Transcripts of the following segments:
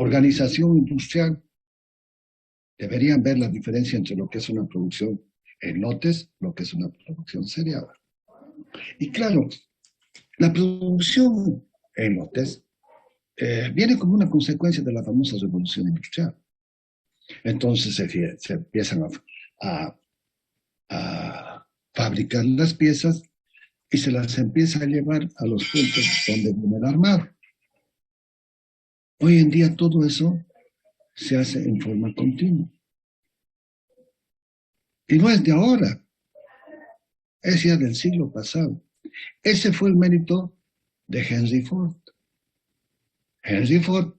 organización industrial, deberían ver la diferencia entre lo que es una producción en lotes, lo que es una producción seriada. Y claro, la producción en lotes viene como una consecuencia de la famosa revolución industrial. Entonces se empiezan a fabricar las piezas y se las empieza a llevar a los puntos donde viene el armado. Hoy en día todo eso se hace en forma continua. Y no es de ahora, es ya del siglo pasado. Ese fue el mérito de Henry Ford. Henry Ford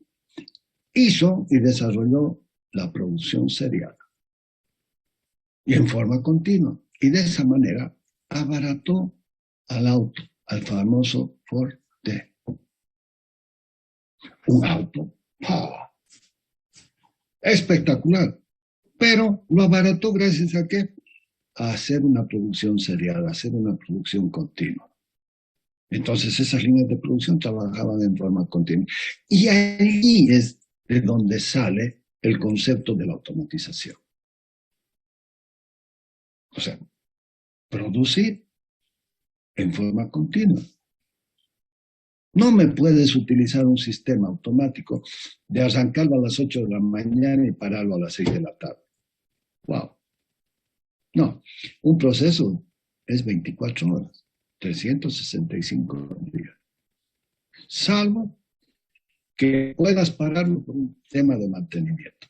hizo y desarrolló la producción serial y en forma continua. Y de esa manera abarató al auto, al famoso Ford T. Un auto espectacular, pero lo abarató gracias a qué? A hacer una producción serial, a hacer una producción continua. Entonces esas líneas de producción trabajaban en forma continua. Y allí es de donde sale el concepto de la automatización. O sea, producir en forma continua. No me puedes utilizar un sistema automático de arrancarlo a las 8 de la mañana y pararlo a las 6 de la tarde. ¡Wow! No, un proceso es 24 horas, 365 días. Salvo que puedas pararlo por un tema de mantenimiento.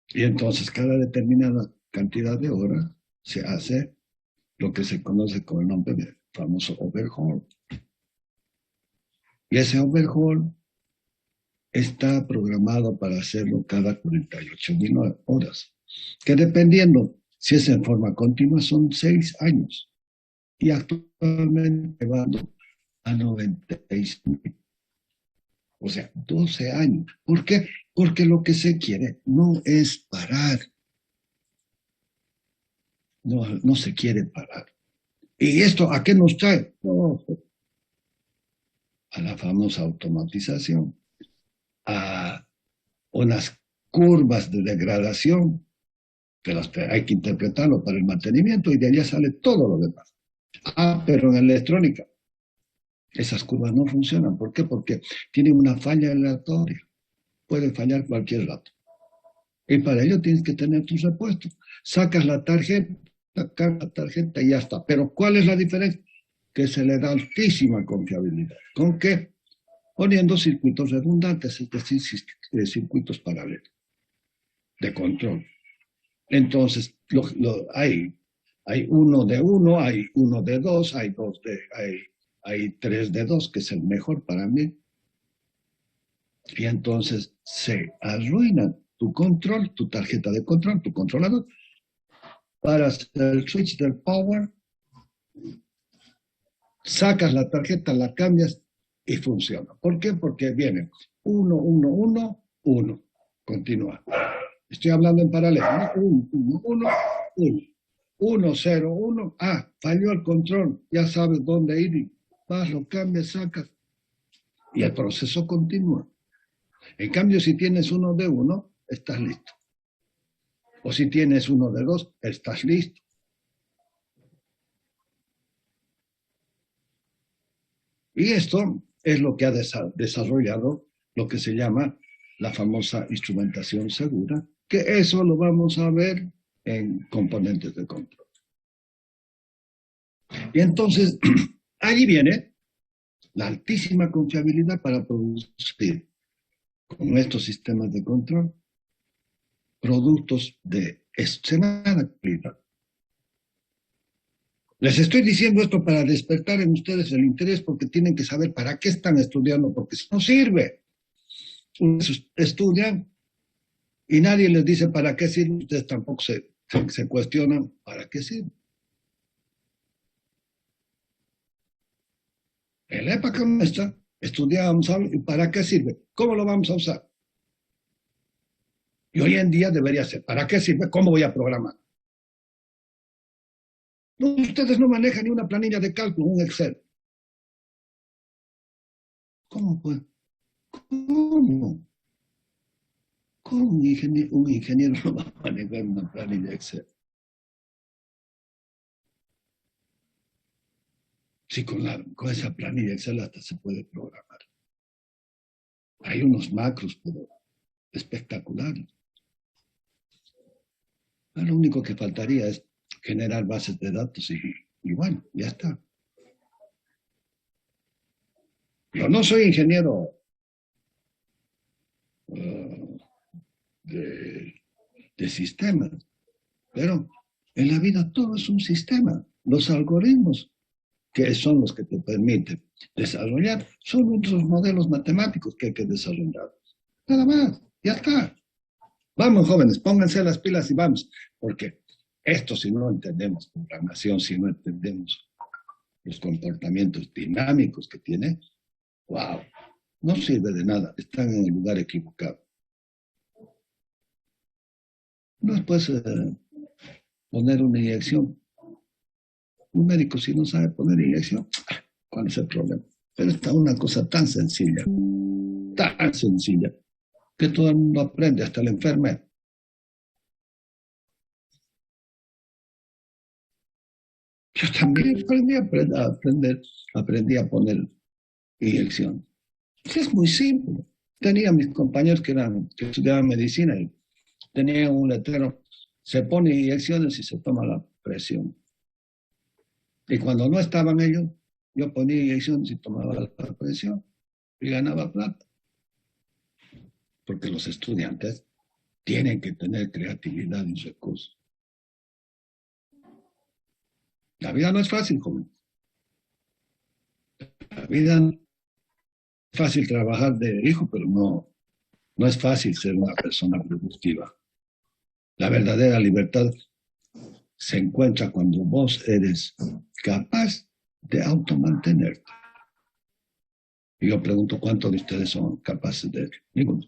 Y entonces cada determinada cantidad de horas se hace lo que se conoce con el nombre de famoso overhaul. Y ese overhaul está programado para hacerlo cada 48.000 horas, que dependiendo si es en forma continua son 6 años. Y actualmente van a 96.000. O sea, 12 años. ¿Por qué? Porque lo que se quiere no es parar. No se quiere parar. ¿Y esto a qué nos trae? No, a la famosa automatización, a unas curvas de degradación que hay que interpretarlo para el mantenimiento y de allá sale todo lo demás. Pero en electrónica esas curvas no funcionan. ¿Por qué? Porque tienen una falla aleatoria. Puede fallar cualquier rato. Y para ello tienes que tener tus repuestos. Sacas la tarjeta, cargas la tarjeta y ya está. Pero ¿cuál es la diferencia? Que se le da altísima confiabilidad. ¿Con qué? Poniendo circuitos redundantes, es decir, circuitos paralelos de control. Entonces, hay uno de uno, hay uno de dos, hay 3 de 2, que es el mejor para mí. Y entonces se arruina tu control, tu tarjeta de control, tu controlador, para hacer el switch del power, sacas la tarjeta, la cambias y funciona. ¿Por qué? Porque viene 1, 1, 1, 1. Continúa. Estoy hablando en paralelo, ¿no? 1, 1, 1, 1. 1, 0, 1. Ah, falló el control. Ya sabes dónde ir. Vas, lo cambias, sacas. Y el proceso continúa. En cambio, si tienes uno de 1, estás listo. O si tienes uno de 2, estás listo. Y esto es lo que ha desarrollado lo que se llama la famosa instrumentación segura, que eso lo vamos a ver en componentes de control. Y entonces, allí viene la altísima confiabilidad para producir con estos sistemas de control productos de extremada calidad. Les estoy diciendo esto para despertar en ustedes el interés, porque tienen que saber para qué están estudiando, porque si no sirve. Ustedes estudian y nadie les dice para qué sirve, ustedes tampoco se cuestionan para qué sirve. En la época nuestra estudiábamos algo y para qué sirve, cómo lo vamos a usar. Y hoy en día debería ser, ¿para qué sirve? ¿Cómo voy a programar? No, ustedes no manejan ni una planilla de cálculo, un Excel. ¿Cómo ¿Cómo? ¿Cómo un ingeniero no va a manejar una planilla Excel? Sí, con esa planilla Excel hasta se puede programar. Hay unos macros, pero espectaculares. Lo único que faltaría es generar bases de datos y bueno, ya está. Yo no soy ingeniero uh, de, de sistemas, pero en la vida todo es un sistema. Los algoritmos, que son los que te permiten desarrollar, son otros modelos matemáticos que hay que desarrollar. Nada más, ya está. Vamos, jóvenes, pónganse las pilas y vamos, porque esto si no entendemos programación, si no entendemos los comportamientos dinámicos que tiene, wow, no sirve de nada, están en el lugar equivocado. No puedes poner una inyección. Un médico si no sabe poner inyección, ¿cuál es el problema? Pero está una cosa tan sencilla, que todo el mundo aprende, hasta el enfermero. Yo también aprendí a poner inyección. Es muy simple. Tenía mis compañeros que estudiaban medicina y tenían un letrero, se pone inyecciones y se toma la presión. Y cuando no estaban ellos, yo ponía inyecciones y tomaba la presión y ganaba plata. Porque los estudiantes tienen que tener creatividad y recursos. La vida no es fácil, joven. La vida no es fácil trabajar de hijo, pero no es fácil ser una persona productiva. La verdadera libertad se encuentra cuando vos eres capaz de automantenerte. Y yo pregunto, ¿cuántos de ustedes son capaces de ninguno?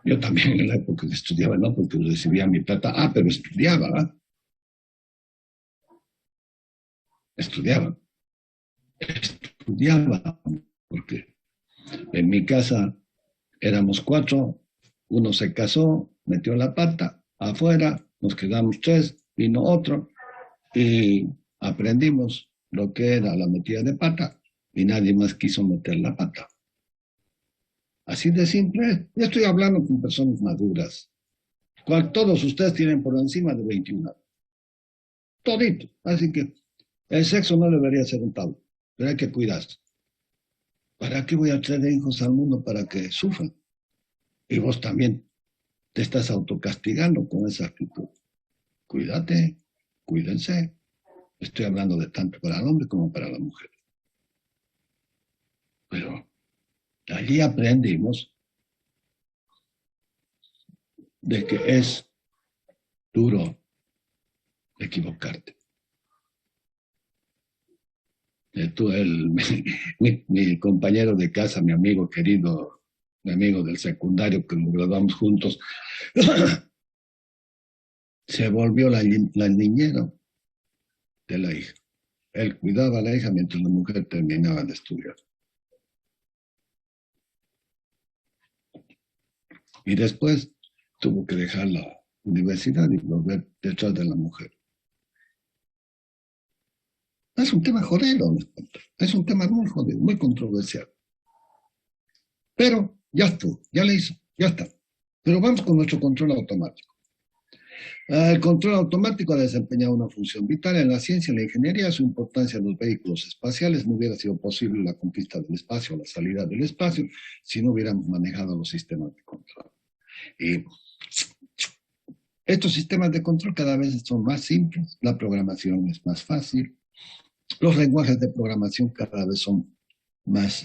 Yo también en la época que estudiaba, no porque recibía mi plata, pero estudiaba, ¿verdad? Estudiaba, porque en mi casa éramos 4, uno se casó, metió la pata, afuera nos quedamos 3, vino otro, y aprendimos lo que era la metida de pata, y nadie más quiso meter la pata. Así de simple. Yo estoy hablando con personas maduras. Todos ustedes tienen por encima de 21 años. Todito. Así que el sexo no debería ser un tabú, pero hay que cuidarse. ¿Para qué voy a traer hijos al mundo para que sufran? Y vos también te estás autocastigando con esa actitud. Cuídate, cuídense. Estoy hablando de tanto para el hombre como para la mujer. Pero allí aprendimos de que es duro equivocarte. Mi compañero de casa, mi amigo querido, mi amigo del secundario que nos graduamos juntos, se volvió la niñera de la hija. Él cuidaba a la hija mientras la mujer terminaba de estudiar. Y después tuvo que dejar la universidad y volver detrás de la mujer. Es un tema jodido, es un tema muy jodido, muy controversial. Pero ya estuvo, ya le hizo, ya está. Pero vamos con nuestro control automático. El control automático ha desempeñado una función vital en la ciencia y la ingeniería. Su importancia en los vehículos espaciales no hubiera sido posible la conquista del espacio o la salida del espacio si no hubiéramos manejado los sistemas de control. Y estos sistemas de control cada vez son más simples, la programación es más fácil, los lenguajes de programación cada vez son más,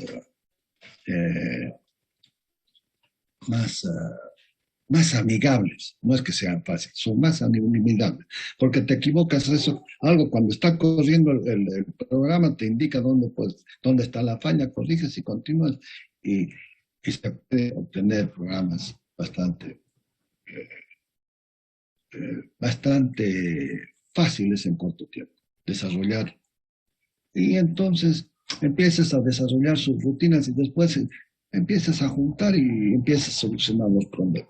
eh, más, más amigables. No es que sean fáciles, son más amigables. Porque te equivocas, algo cuando está corriendo el programa te indica dónde está la falla, corriges y continúas. Y se puede obtener programas bastante fáciles en corto tiempo, desarrollar. Y entonces empiezas a desarrollar sus rutinas y después empiezas a juntar y empiezas a solucionar los problemas.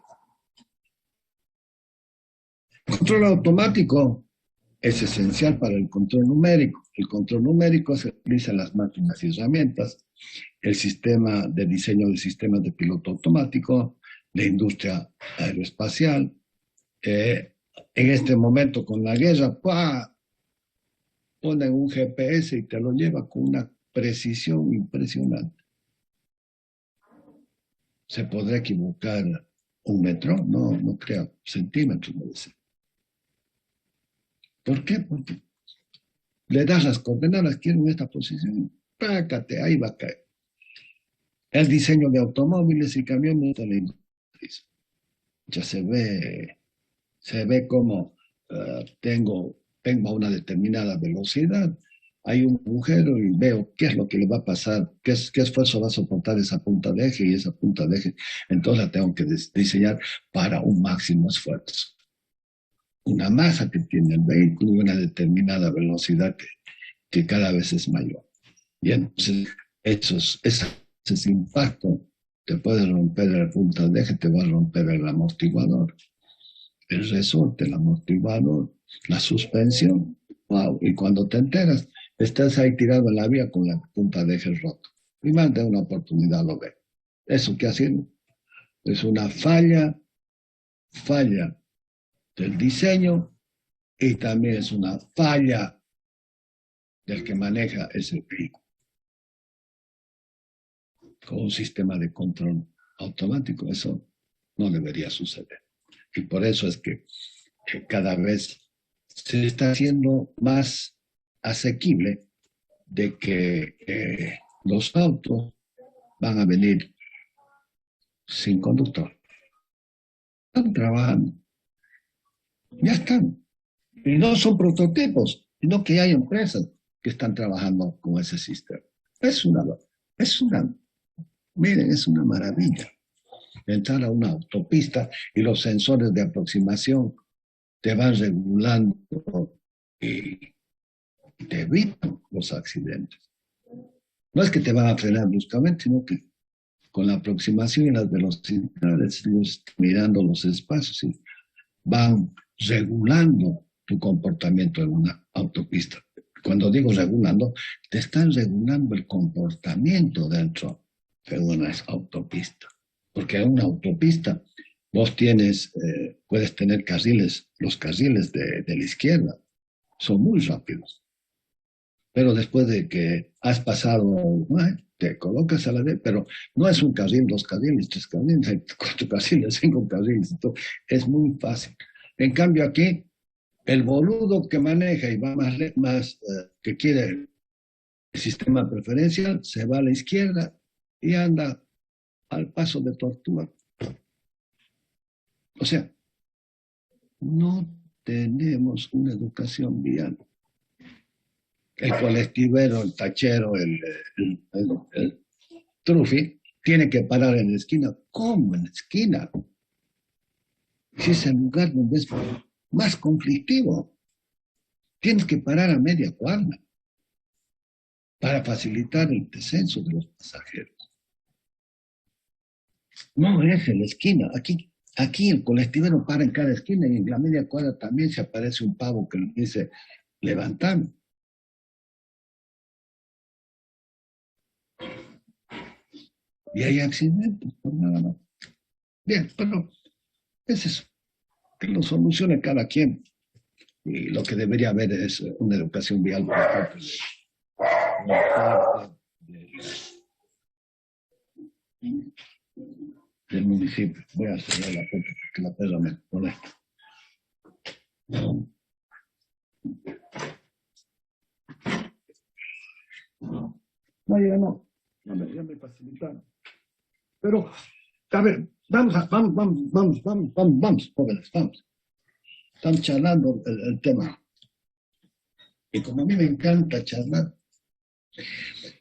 El control automático es esencial para el control numérico. El control numérico se utiliza en las máquinas y herramientas, el sistema de diseño de sistemas de piloto automático, la industria aeroespacial. En este momento con la guerra, ponen un GPS y te lo lleva con una precisión impresionante. ¿Se podrá equivocar un metro? No, no creo, centímetros debe ser. ¿Por qué? Porque le das las coordenadas, quiero en esta posición, pácate, ahí va a caer. El diseño de automóviles y camiones de la industria. Ya se ve como tengo a una determinada velocidad, hay un agujero y veo qué es lo que le va a pasar, qué esfuerzo va a soportar esa punta de eje y esa punta de eje. Entonces la tengo que diseñar para un máximo esfuerzo. Una masa que tiene el vehículo y una determinada velocidad que cada vez es mayor. Y entonces ese impacto te puede romper la punta de eje, te va a romper el amortiguador, el resorte, el amortiguador, la suspensión. Wow. Y cuando te enteras, estás ahí tirado en la vía con la punta de eje roto. Y más de una oportunidad lo ve. ¿Eso qué ha sido? Es una falla del diseño y también es una falla del que maneja ese vehículo. Con un sistema de control automático, eso no debería suceder. Y por eso es que cada vez se está haciendo más asequible de que los autos van a venir sin conductor. Están trabajando, ya están. Y no son prototipos, sino que hay empresas que están trabajando con ese sistema. Es miren, es una maravilla. Entrar a una autopista y los sensores de aproximación te van regulando y te evitan los accidentes. No es que te van a frenar bruscamente, sino que con la aproximación y las velocidades, mirando los espacios y van regulando tu comportamiento en una autopista. Cuando digo regulando, te están regulando el comportamiento dentro de una autopista. Porque en una autopista vos puedes tener carriles, los carriles de la izquierda son muy rápidos. Pero después de que has pasado, te colocas a la derecha, pero no es un carril, dos carriles, tres carriles, hay cuatro carriles, cinco carriles, es muy fácil. En cambio aquí, el boludo que maneja y va más que quiere el sistema preferencial, se va a la izquierda y anda al paso de tortuga. O sea, no tenemos una educación vial. El colectivero, el tachero, el trufi, tiene que parar en la esquina. ¿Cómo en la esquina? Si es el lugar donde es más conflictivo. Tienes que parar a media cuadra para facilitar el descenso de los pasajeros. No es en la esquina. Aquí el colectivero para en cada esquina y en la media cuadra también se aparece un pavo que le dice, levantame. Y hay accidentes por nada más. Bien, pero es eso. Que lo solucione cada quien. Y lo que debería haber es una educación vial por parte del municipio. Voy a cerrar la puerta porque la perra me molesta. No, ya no. Ya me facilitaron. Pero, a ver, vamos, jóvenes, vamos. Están charlando el tema. Y como a mí me encanta charlar,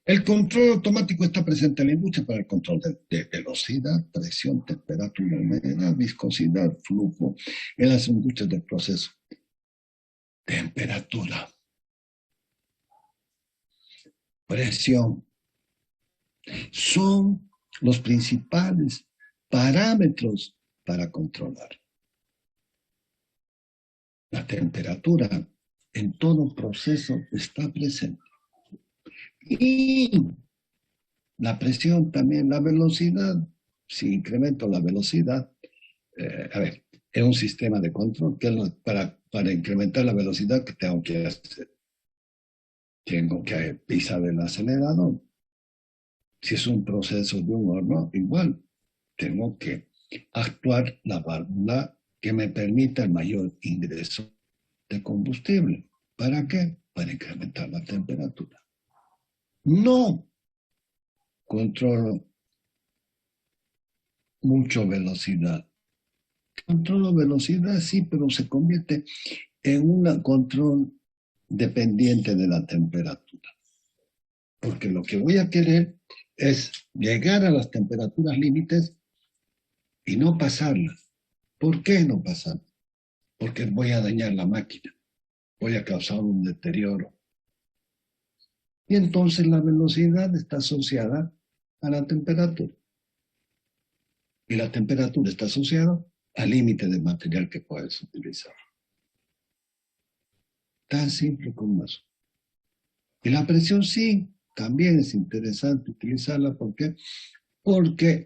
el control automático está presente en la industria para el control de velocidad, presión, temperatura, humedad, viscosidad, flujo, en las industrias del proceso. Temperatura. presión, son los principales parámetros para controlar. La temperatura en todo proceso está presente. Y la presión también, la velocidad. Si incremento la velocidad, es un sistema de control que para incrementar la velocidad que tengo que hacer. Tengo que pisar el acelerador. Si es un proceso de un horno, igual tengo que actuar la válvula que me permita el mayor ingreso de combustible. ¿Para qué? Para incrementar la temperatura. No controlo mucho velocidad. Controlo velocidad, sí, pero se convierte en un control dependiente de la temperatura. Porque lo que voy a querer es llegar a las temperaturas límites y no pasarlas. ¿Por qué no pasarlas? Porque voy a dañar la máquina, voy a causar un deterioro. Y entonces la velocidad está asociada a la temperatura. Y la temperatura está asociada al límite de material que puedes utilizar. Tan simple como eso. Y la presión sí, también es interesante utilizarla. ¿Por qué? Porque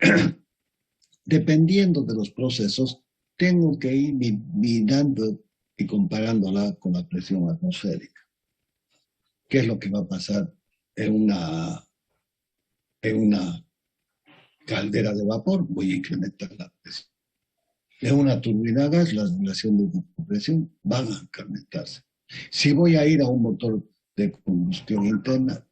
dependiendo de los procesos, tengo que ir mirando y comparándola con la presión atmosférica. ¿Qué es lo que va a pasar en una caldera de vapor? Voy a incrementar la presión. En una turbina a gas, las relaciones de presión van a incrementarse. Si voy a ir a un motor de combustión interna,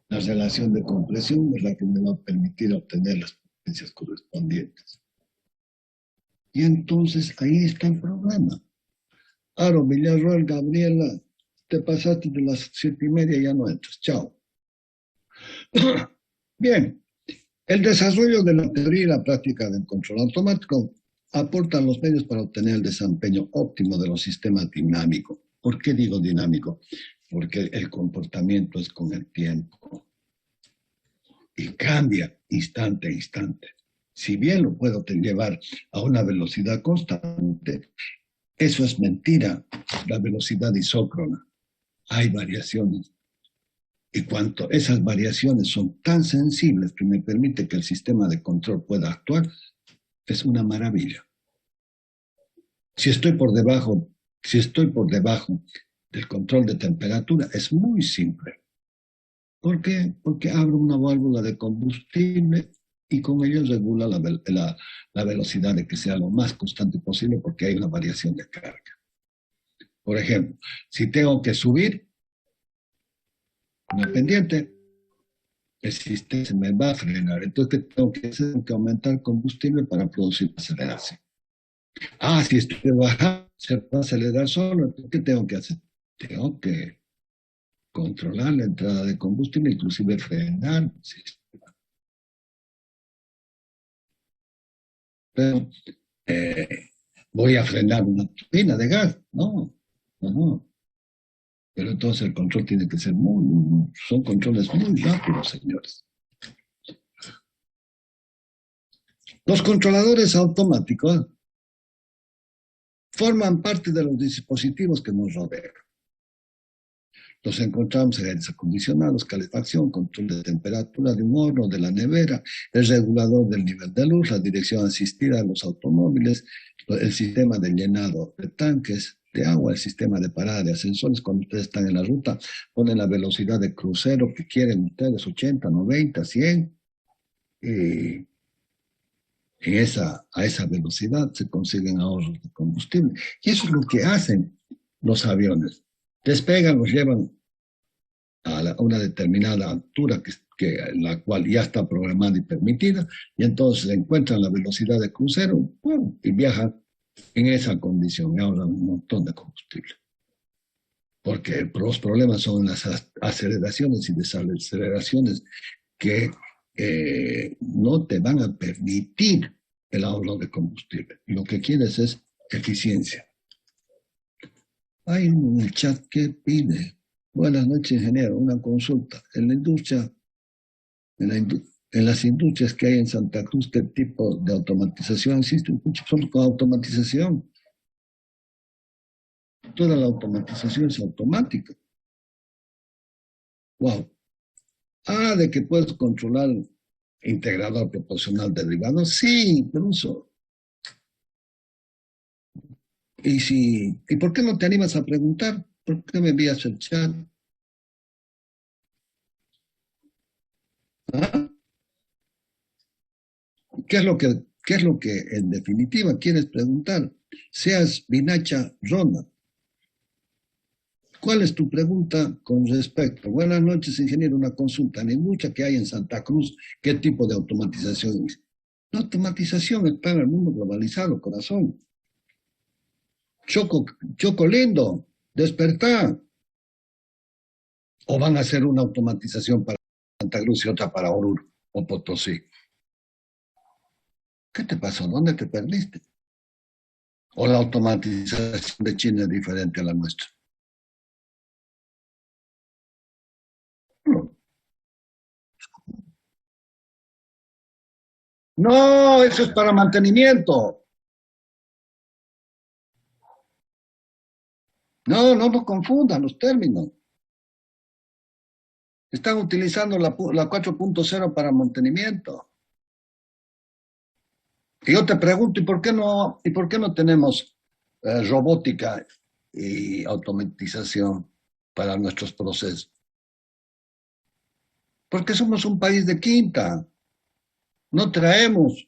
la relación de compresión es la que me va a permitir obtener las potencias correspondientes. Y entonces ahí está el problema. Aro, Villarroel, Gabriela, te pasaste de las 7:30, ya no entras. Chao. Bien, el desarrollo de la teoría y la práctica del control automático aportan los medios para obtener el desempeño óptimo de los sistemas dinámicos. ¿Por qué digo dinámico? Porque el comportamiento es con el tiempo y cambia instante a instante. Si bien lo puedo llevar a una velocidad constante, eso es mentira, la velocidad isócrona. Hay variaciones. Y cuanto esas variaciones son tan sensibles que me permite que el sistema de control pueda actuar, es una maravilla. Si estoy por debajo del control de temperatura, es muy simple. ¿Por qué? Porque abro una válvula de combustible y con ello regula la velocidad de que sea lo más constante posible porque hay una variación de carga. Por ejemplo, si tengo que subir una pendiente, el sistema se me va a frenar. Entonces, ¿qué tengo que hacer? Tengo que aumentar el combustible para producir aceleración. Si estoy bajando, se va a acelerar solo. Entonces, ¿qué tengo que hacer? Tengo que controlar la entrada de combustible, inclusive frenar el sistema. Pero, ¿voy a frenar una turbina de gas? No, no. Pero entonces el control tiene que ser son controles muy rápidos, señores. Los controladores automáticos forman parte de los dispositivos que nos rodean. Los encontramos en aires acondicionados, calefacción, control de temperatura de un horno, de la nevera, el regulador del nivel de luz, la dirección asistida de los automóviles, el sistema de llenado de tanques de agua, el sistema de parada de ascensores. Cuando ustedes están en la ruta, ponen la velocidad de crucero que quieren ustedes, 80, 90, 100, y a esa velocidad se consiguen ahorros de combustible. Y eso es lo que hacen los aviones. Despegan, los llevan a una determinada altura la cual ya está programada y permitida, y entonces encuentran la velocidad de crucero y viajan en esa condición y ahorran un montón de combustible. Porque los problemas son las aceleraciones y desaceleraciones que no te van a permitir el ahorro de combustible. Lo que quieres es eficiencia. Hay un chat que pide Buenas noches, ingeniero. Una consulta. En la industria, en las industrias que hay en Santa Cruz, ¿qué tipo de automatización existe? Mucho solo con automatización. Toda la automatización es automática. Wow. Ah, de que puedes controlar integrador proporcional derivado. Sí, pero eso. ¿Y por qué no te animas a preguntar? ¿Por qué me envías el chat? ¿Ah? ¿Qué es lo que en definitiva quieres preguntar? Seas Vinacha Rona. ¿Cuál es tu pregunta con respecto? Buenas noches, ingeniero. Una consulta. En la industria que hay en Santa Cruz, ¿qué tipo de automatización es? La automatización está en el mundo globalizado, corazón. Choco, Choco lindo, despertar. ¿O van a hacer una automatización para Santa Cruz y otra para Oruro o Potosí? ¿Qué te pasó? ¿Dónde te perdiste? ¿O la automatización de China es diferente a la nuestra? No, no, eso es para mantenimiento. No, no nos confundan los términos. Están utilizando la 4.0 para mantenimiento. Y yo te pregunto, ¿y por qué no tenemos robótica y automatización para nuestros procesos? Porque somos un país de quinta, no traemos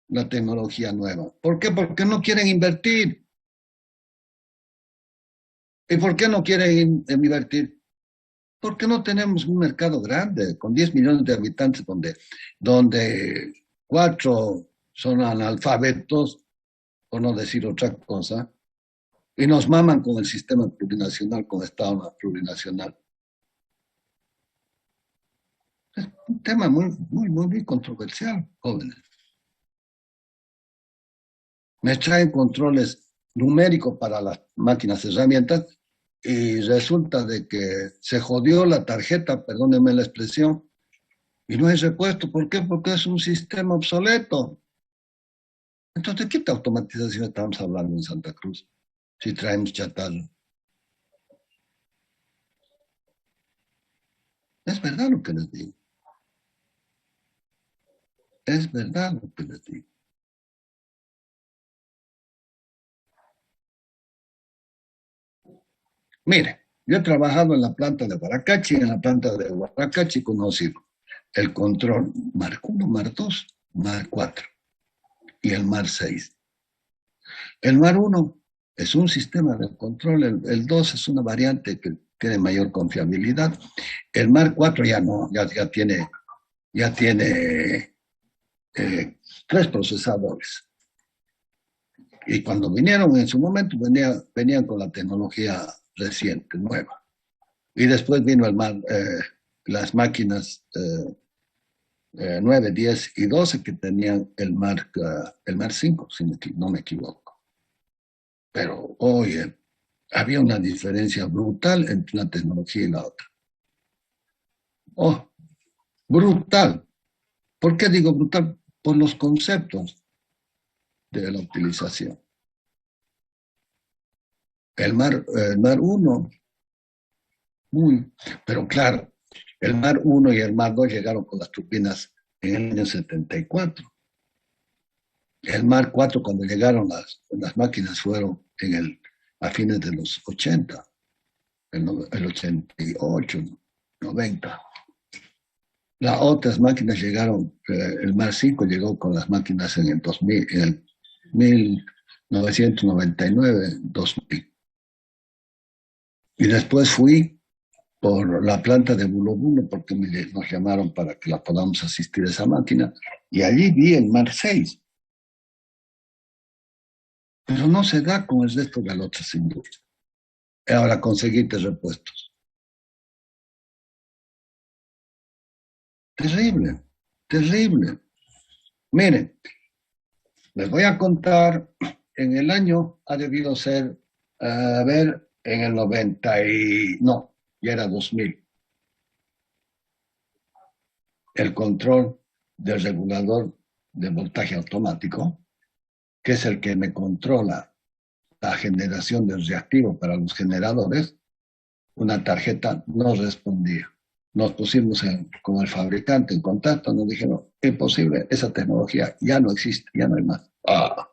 la tecnología nueva. ¿Por qué? Porque no quieren invertir. ¿Y por qué no quieren invertir? Porque no tenemos un mercado grande, con 10 millones de habitantes, donde 4 son analfabetos, por no decir otra cosa, y nos maman con el sistema plurinacional, con Estado plurinacional. Es un tema muy controversial, jóvenes. Me traen controles numéricos para las máquinas herramientas y resulta de que se jodió la tarjeta, perdónenme la expresión, y no hay repuesto. ¿Por qué? Porque es un sistema obsoleto. Entonces, ¿de qué automatización estamos hablando en Santa Cruz si traemos chatarra? Es verdad lo que les digo. Es verdad lo que les digo. Mire, yo he trabajado en la planta de Guaracachi, en la planta de Guaracachi conocí el control Mark 1, Mark 2, Mark 4 y el Mark 6. El Mar 1 es un sistema de control, el 2 es una variante que tiene mayor confiabilidad. El Mar 4 ya no, ya tiene 3 procesadores. Y cuando vinieron en su momento, venían con la tecnología reciente, nueva. Y después vino las máquinas 9, 10 y 12 que tenían el Mark 5, si no me equivoco. Pero, oye, había una diferencia brutal entre una tecnología y la otra. Oh, brutal. ¿Por qué digo brutal? Por los conceptos de la utilización. El Mar 1, muy, pero claro, el Mar 1 y el Mar 2 llegaron con las turbinas en el año 74. El Mar 4, cuando llegaron las máquinas, fueron a fines de los 80, el 88, 90. Las otras máquinas llegaron, el Mar 5 llegó con las máquinas en el 2000, en el 1999, 2000. Y después fui por la planta de Bulo Bulo porque nos llamaron para que la podamos asistir a esa máquina. Y allí vi el Mar 6. Pero no se da con el resto de las otras industrias. Ahora conseguiste repuestos. Terrible, terrible. Miren, les voy a contar, en el año ha debido ser, a ver, en el 90 y... No. y era 2000. El control del regulador de voltaje automático, que es el que me controla la generación del reactivo para los generadores, una tarjeta no respondía. Nos pusimos con el fabricante en contacto, nos dijeron, imposible, esa tecnología ya no existe, ya no hay más. ¡Ah!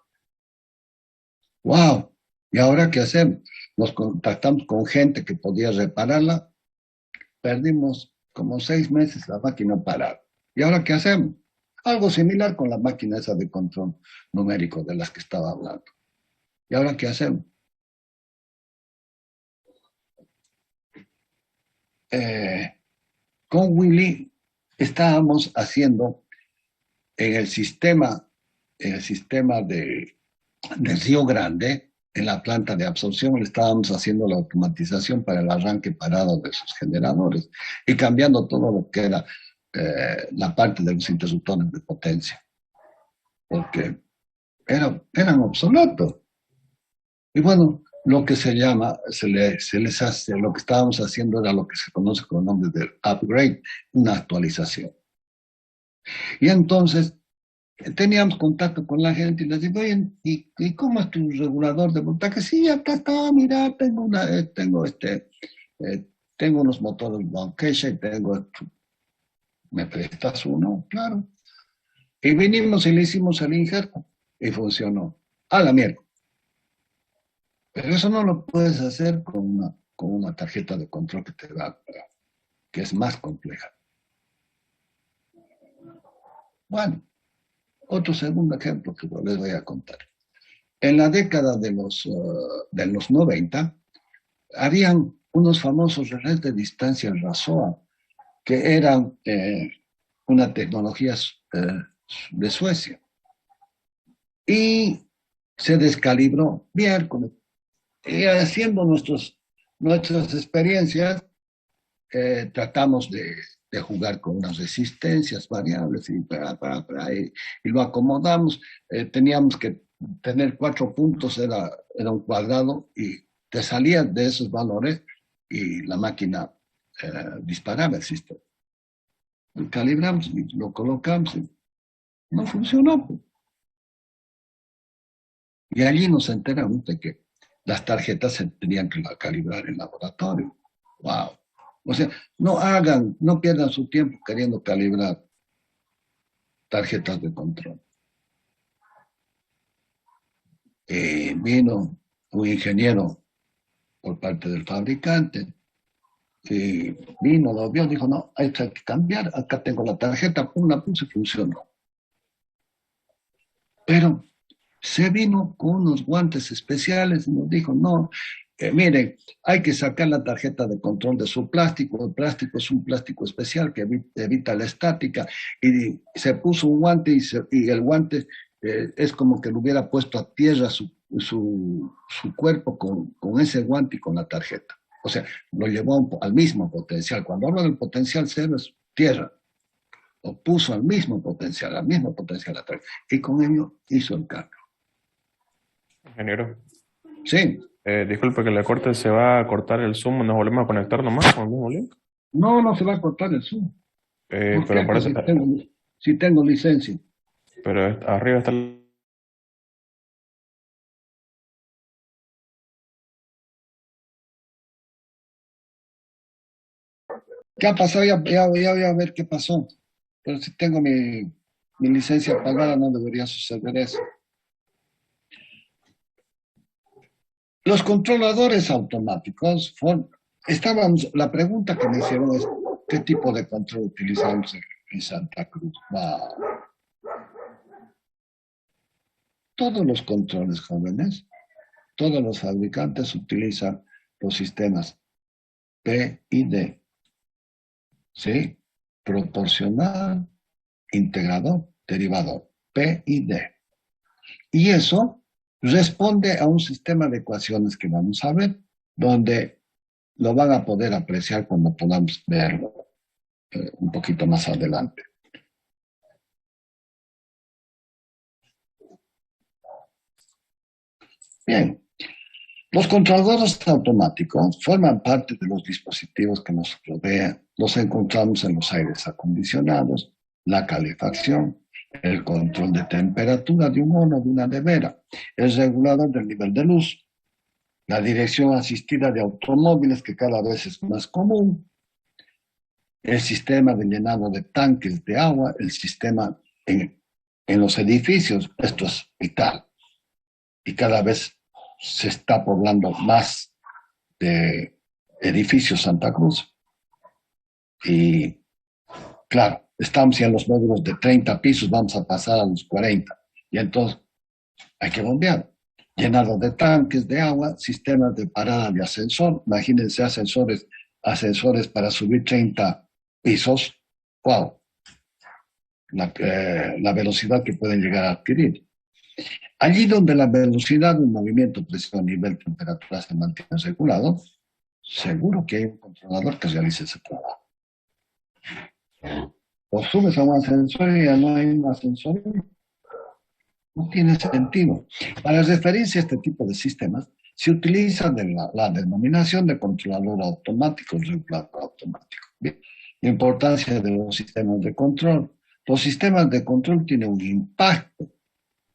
¡Wow! ¿Y ahora qué hacemos? Nos contactamos con gente que podía repararla, perdimos como 6 meses la máquina parada. ¿Y ahora qué hacemos? Algo similar con la máquina esa de control numérico de las que estaba hablando. ¿Y ahora qué hacemos? Con Willy estábamos haciendo en el sistema de Río Grande, en la planta de absorción, le estábamos haciendo la automatización para el arranque parado de sus generadores y cambiando todo lo que era la parte de los interruptores de potencia, porque eran obsoletos. Y bueno, lo que se les hace, lo que estábamos haciendo era lo que se conoce con el nombre del upgrade, una actualización. Y entonces teníamos contacto con la gente y les digo, oye, ¿y cómo es tu regulador de voltaje? Sí, acá está, mira, tengo unos motores Waukesha y ¿me prestas uno? Claro. Y vinimos y le hicimos el injerto y funcionó. A la mierda. Pero eso no lo puedes hacer con una tarjeta de control que te da, que es más compleja. Bueno, otro segundo ejemplo que les voy a contar. En la década de los 90, habían unos famosos relés de distancia RASOA, que eran una tecnología de Suecia. Y se descalibró miércoles. Y haciendo nuestras experiencias, tratamos de jugar con unas resistencias variables y lo acomodamos. Teníamos que tener 4 puntos, era un cuadrado, y te salías de esos valores y la máquina disparaba el sistema. Lo calibramos y lo colocamos y no funcionó. Y allí nos enteramos de que las tarjetas se tenían que calibrar en laboratorio. ¡Wow! O sea, no pierdan su tiempo queriendo calibrar tarjetas de control. Vino un ingeniero por parte del fabricante, vino, lo vio, dijo, no, hay que cambiar, acá tengo la tarjeta, pum, la puse, funcionó. Pero se vino con unos guantes especiales y nos dijo, no, miren, hay que sacar la tarjeta de control de su plástico. El plástico es un plástico especial que evita la estática. Y se puso un guante y el guante es como que lo hubiera puesto a tierra su cuerpo con ese guante y con la tarjeta. O sea, lo llevó al mismo potencial. Cuando hablo del potencial cero es tierra. Lo puso al mismo potencial la tarjeta. Y con ello hizo el cambio. Ingeniero, Sí. disculpe que le corte, se va a cortar el Zoom, nos volvemos a conectar nomás con el mismo link. No se va a cortar el Zoom. ¿Por Pero qué? Pues parece, si tengo licencia. pero arriba está ¿Qué ha pasado? Ya voy a ver qué pasó. Pero si tengo mi licencia pagada, no debería suceder eso. Los controladores automáticos, la pregunta que me hicieron es, ¿qué tipo de control utilizamos en Santa Cruz? Wow. Todos los controles jóvenes, todos los fabricantes utilizan los sistemas P y D. ¿Sí? Proporcional, integrador, derivador, P y D. Y eso responde a un sistema de ecuaciones que vamos a ver, donde lo van a poder apreciar cuando podamos verlo un poquito más adelante. Bien, Los controladores automáticos forman parte de los dispositivos que nos rodean. Los encontramos en los aires acondicionados, la calefacción, el control de temperatura de un horno, de una nevera, el regulador del nivel de luz, la dirección asistida de automóviles, que cada vez es más común, el sistema de llenado de tanques de agua, el sistema en los edificios. Esto es vital. Y cada vez se está poblando más de edificios Santa Cruz. Y claro, estamos ya en los módulos de 30 pisos, vamos a pasar a los 40. Y entonces hay que bombear. Llenado de tanques de agua, sistemas de parada de ascensor. Imagínense ascensores para subir 30 pisos. ¡Wow! La velocidad que pueden llegar a adquirir. Allí donde la velocidad del movimiento, presión, nivel, temperatura se mantiene regulado, seguro que hay un controlador que realice ese trabajo. O subes a un ascensor y ya no hay un ascensor. No tiene sentido. Para referirse a este tipo de sistemas, se utiliza la denominación de controlador automático, regulador automático. Bien. La importancia de los sistemas de control. Los sistemas de control tienen un impacto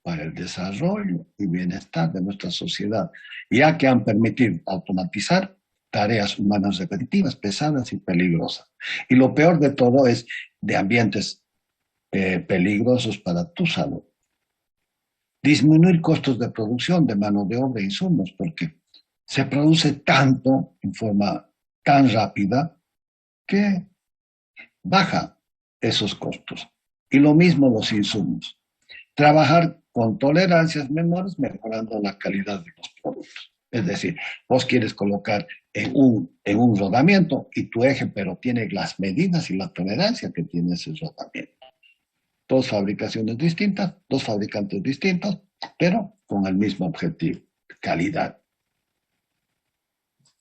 para el desarrollo y bienestar de nuestra sociedad, ya que han permitido automatizar tareas humanas repetitivas, pesadas y peligrosas. Y lo peor de todo es de ambientes peligrosos para tu salud. Disminuir costos de producción de mano de obra e insumos, porque se produce tanto en forma tan rápida que baja esos costos. Y lo mismo los insumos. Trabajar con tolerancias menores, mejorando la calidad de los productos. Es decir, vos quieres colocar en un rodamiento y tu eje, pero tiene las medidas y la tolerancia que tiene ese rodamiento. Dos fabricaciones distintas, dos fabricantes distintos, pero con el mismo objetivo, calidad.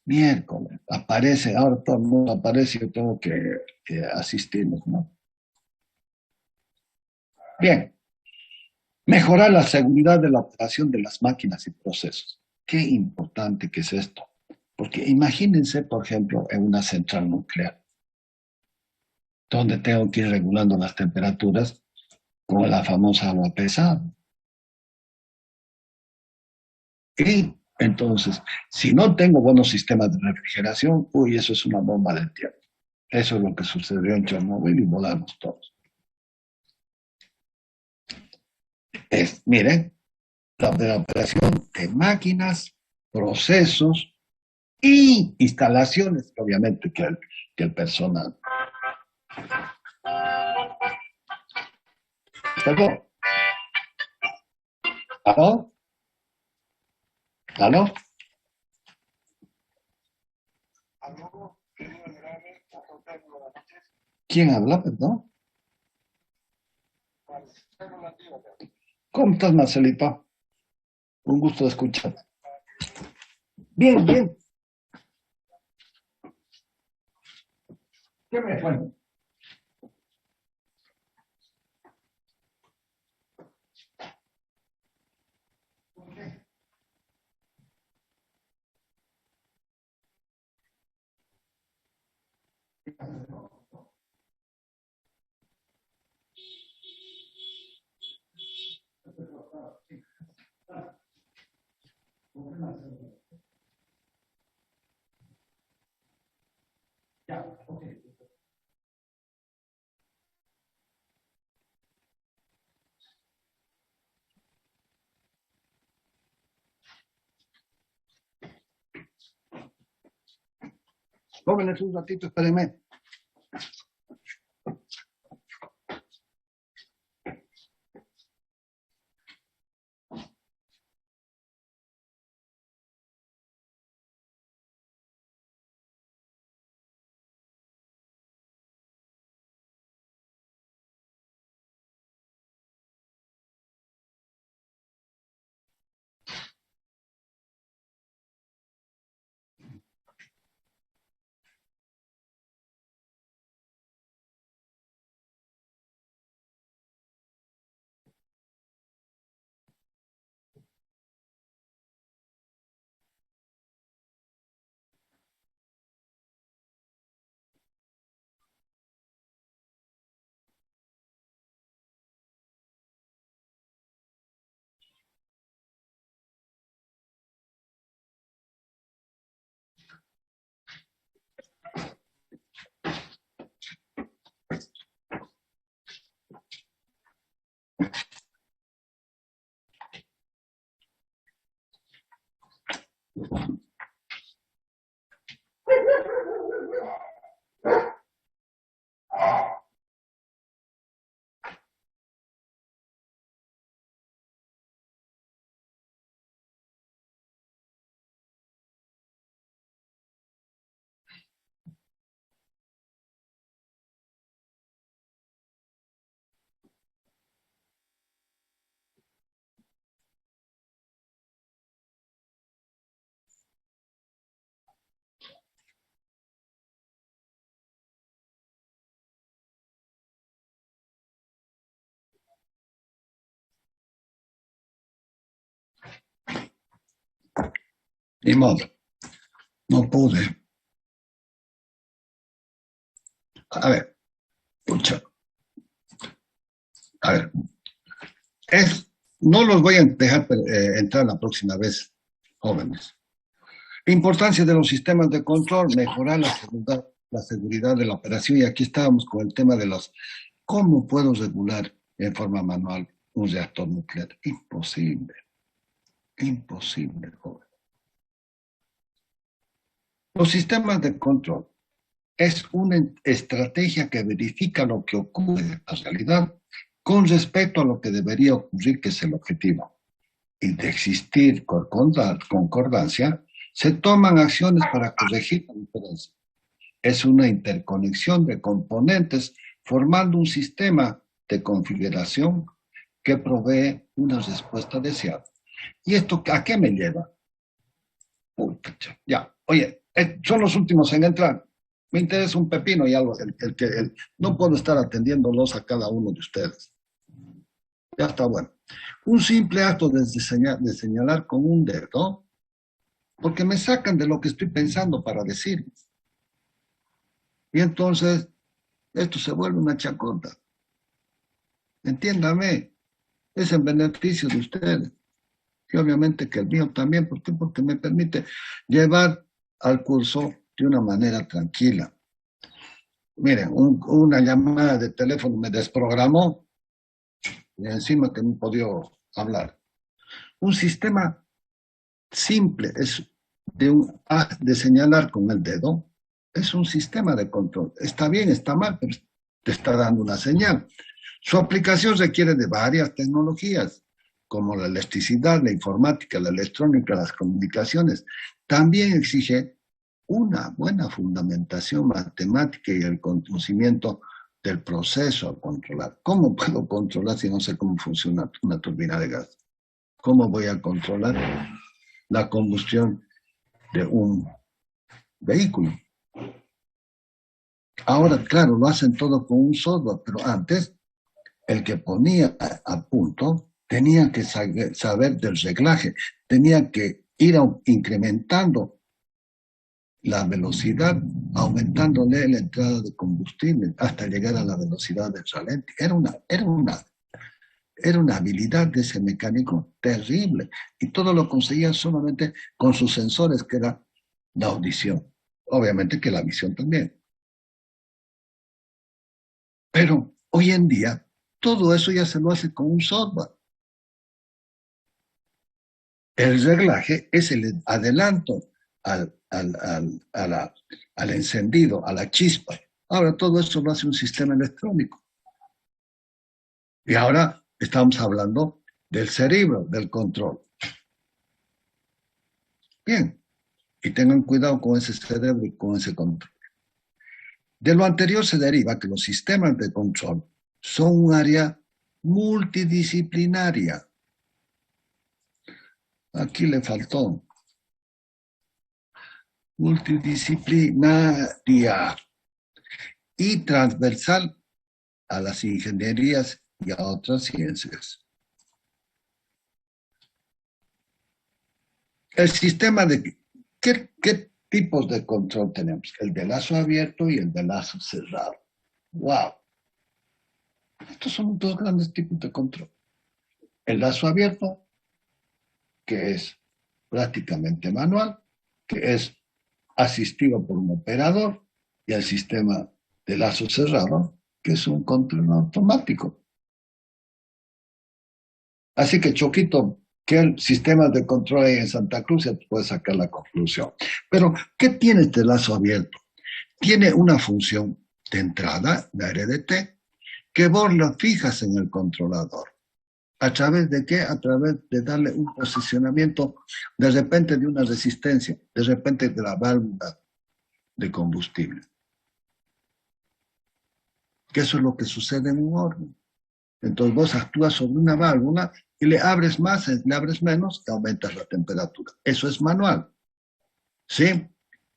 Miércoles, aparece, ahora todo el mundo aparece, yo tengo que asistirnos, ¿no? Bien, mejorar la seguridad de la operación de las máquinas y procesos. Qué importante que es esto. Porque imagínense, por ejemplo, en una central nuclear, donde tengo que ir regulando las temperaturas con la famosa agua pesada. Y entonces, si no tengo buenos sistemas de refrigeración, uy, eso es una bomba de tiempo. Eso es lo que sucedió en Chernobyl y volamos todos. Miren, la operación de máquinas, procesos y instalaciones, obviamente, que el personal. ¿Perdón? ¿Aló? ¿Aló? ¿Quién habla, perdón? ¿Cómo estás, Marcelita? Un gusto de escuchar. Bien, bien. ¿Qué me fue? Ya, ok. Jóvenes, un ratito, espérenme. Ni modo, no pude. A ver, pucha, a ver, no los voy a dejar entrar la próxima vez, jóvenes. Importancia de los sistemas de control, mejorar la seguridad de la operación. Y aquí estábamos con el tema de ¿cómo puedo regular en forma manual un reactor nuclear? Imposible, imposible, joven. Los sistemas de control es una estrategia que verifica lo que ocurre en la realidad con respecto a lo que debería ocurrir, que es el objetivo. Y de existir concordancia, se toman acciones para corregir la diferencia. Es una interconexión de componentes formando un sistema de configuración que provee una respuesta deseada. ¿Y esto a qué me lleva? Ya, oye, son los últimos en entrar. Me interesa un pepino y algo. No puedo estar atendiéndolos a cada uno de ustedes. Ya está bueno. Un simple acto de señalar con un dedo, porque me sacan de lo que estoy pensando para decir. Y entonces, esto se vuelve una chacota. Entiéndame, es en beneficio de ustedes. Y obviamente que el mío también. ¿Por qué? Porque me permite llevar al curso de una manera tranquila. Miren, una llamada de teléfono me desprogramó y encima que no podía hablar. Un sistema simple es de señalar con el dedo, es un sistema de control. Está bien, está mal, pero te está dando una señal. Su aplicación requiere de varias tecnologías, como la electricidad, la informática, la electrónica, las comunicaciones. También exige una buena fundamentación matemática y el conocimiento del proceso a controlar. ¿Cómo puedo controlar si no sé cómo funciona una turbina de gas? ¿Cómo voy a controlar la combustión de un vehículo? Ahora, claro, lo hacen todo con un software, pero antes el que ponía a punto tenía que saber del reglaje, tenía que ir incrementando la velocidad, aumentándole la entrada de combustible hasta llegar a la velocidad del ralente. Era una habilidad de ese mecánico terrible y todo lo conseguía solamente con sus sensores, que era la audición. Obviamente que la visión también. Pero hoy en día todo eso ya se lo hace con un software. El reglaje es el adelanto al encendido, a la chispa. Ahora todo eso lo hace un sistema electrónico. Y ahora estamos hablando del cerebro, del control. Bien, y tengan cuidado con ese cerebro y con ese control. De lo anterior se deriva que los sistemas de control son un área multidisciplinaria. Aquí le faltó. Multidisciplinaria y transversal a las ingenierías y a otras ciencias. El sistema de... ¿Qué tipos de control tenemos? El de lazo abierto y el de lazo cerrado. ¡Wow! Estos son dos grandes tipos de control. El lazo abierto, que es prácticamente manual, que es asistido por un operador, y el sistema de lazo cerrado, que es un control automático. Así que, Choquito, que el sistema de control ahí en Santa Cruz ya puede sacar la conclusión. Pero, ¿qué tiene este lazo abierto? Tiene una función de entrada, la RDT, que vos lo fijas en el controlador. ¿A través de qué? A través de darle un posicionamiento de repente de una resistencia, de repente de la válvula de combustible. Que eso es lo que sucede en un horno. Entonces vos actúas sobre una válvula y le abres más, le abres menos y aumentas la temperatura. Eso es manual. ¿Sí?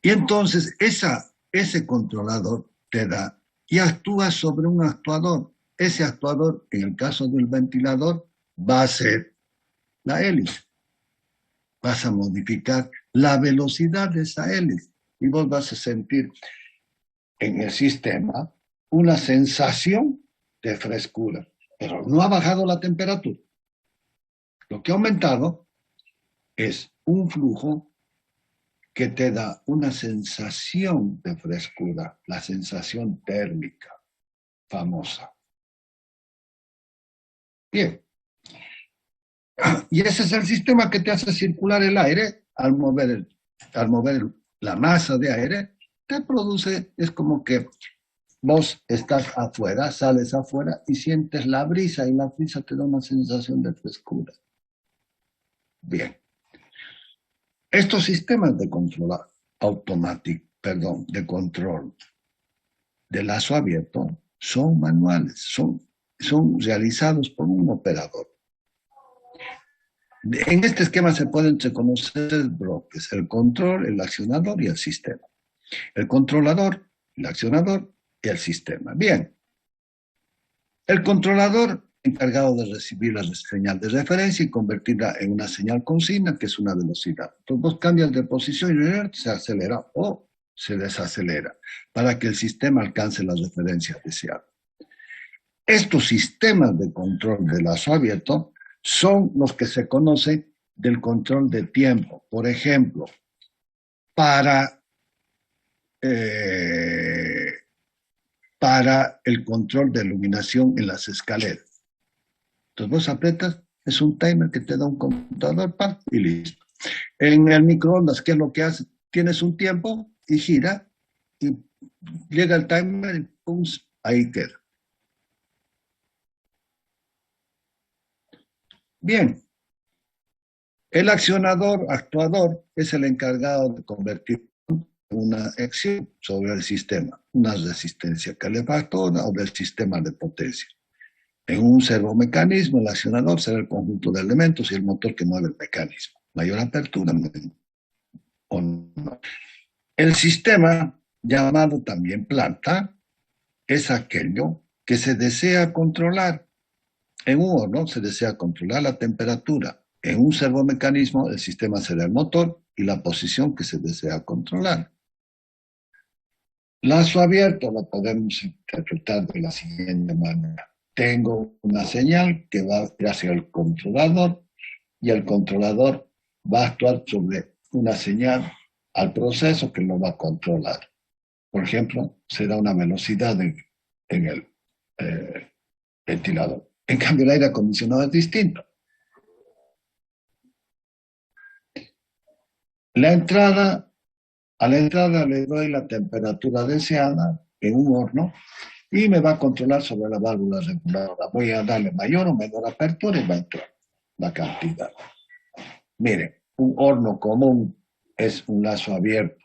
Y entonces ese controlador te da y actúa sobre un actuador. Ese actuador, en el caso del ventilador, va a ser la hélice. Vas a modificar la velocidad de esa hélice y vos vas a sentir en el sistema una sensación de frescura, pero no ha bajado la temperatura. Lo que ha aumentado es un flujo que te da una sensación de frescura, la sensación térmica famosa. Bien, y ese es el sistema que te hace circular el aire al mover la masa de aire, te produce, es como que vos estás afuera, sales afuera y sientes la brisa y la brisa te da una sensación de frescura. Bien, estos sistemas de control automático, perdón, de control de lazo abierto son manuales, son realizados por un operador. En este esquema se pueden reconocer tres bloques: el control, el accionador y el sistema. El controlador, el accionador y el sistema. Bien, el controlador encargado de recibir la señal de referencia y convertirla en una señal consigna, que es una velocidad. Entonces vos cambias de posición y se acelera o se desacelera para que el sistema alcance la referencia deseada. Estos sistemas de control de lazo abierto son los que se conocen del control de tiempo. Por ejemplo, para el control de iluminación en las escaleras. Entonces vos apretas, es un timer que te da un contador y listo. En el microondas, ¿qué es lo que hace? Tienes un tiempo y gira y llega el timer y pum, ahí queda. Bien, el accionador, actuador, es el encargado de convertir una acción sobre el sistema, una resistencia calefactora o del sistema de potencia. En un servomecanismo, el accionador será el conjunto de elementos y el motor que mueve el mecanismo. Mayor apertura o no. El sistema, llamado también planta, es aquello que se desea controlar. En un horno se desea controlar la temperatura. En un servomecanismo, el sistema será el motor y la posición que se desea controlar. Lazo abierto lo podemos interpretar de la siguiente manera. Tengo una señal que va hacia el controlador y el controlador va a actuar sobre una señal al proceso que lo va a controlar. Por ejemplo, será una velocidad en el ventilador. En cambio, el aire acondicionado es distinto. A la entrada le doy la temperatura deseada en un horno y me va a controlar sobre la válvula reguladora. Voy a darle mayor o menor apertura y va a entrar la cantidad. Miren, un horno común es un lazo abierto,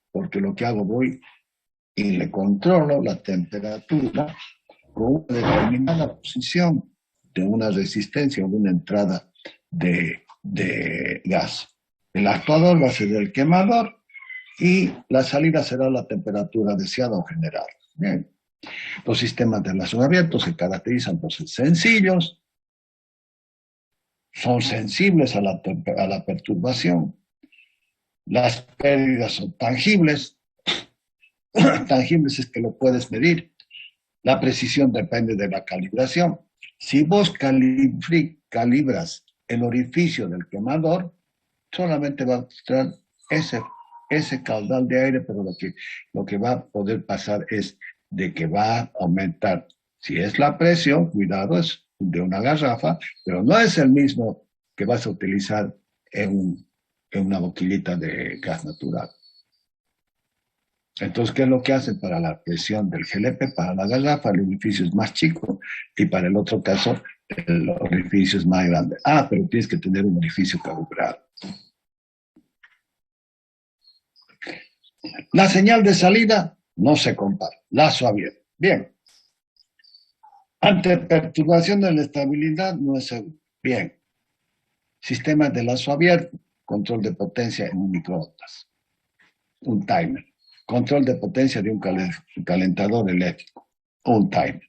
porque lo que hago voy y le controlo la temperatura con una determinada posición de una resistencia o de una entrada de gas. El actuador va a ser el quemador y la salida será la temperatura deseada o generada. Bien. Los sistemas de lazo abierto se caracterizan por ser sencillos, son sensibles a la perturbación, las pérdidas son tangibles, tangibles es que lo puedes medir, la precisión depende de la calibración. Si vos calibras el orificio del quemador, solamente va a mostrar ese caudal de aire, pero lo que va a poder pasar es de que va a aumentar. Si es la presión, cuidado, es de una garrafa, pero no es el mismo que vas a utilizar en una boquillita de gas natural. Entonces, ¿qué es lo que hacen para la presión del GLP? Para la garrafa el orificio es más chico y para el otro caso el orificio es más grande. Ah, pero tienes que tener un orificio calibrado. La señal de salida no se compara. Lazo abierto. Bien. Ante perturbación de la estabilidad no es seguro. Bien. Sistema de lazo abierto. Control de potencia en un microondas. Un timer. Control de potencia de un calentador eléctrico. Un timer.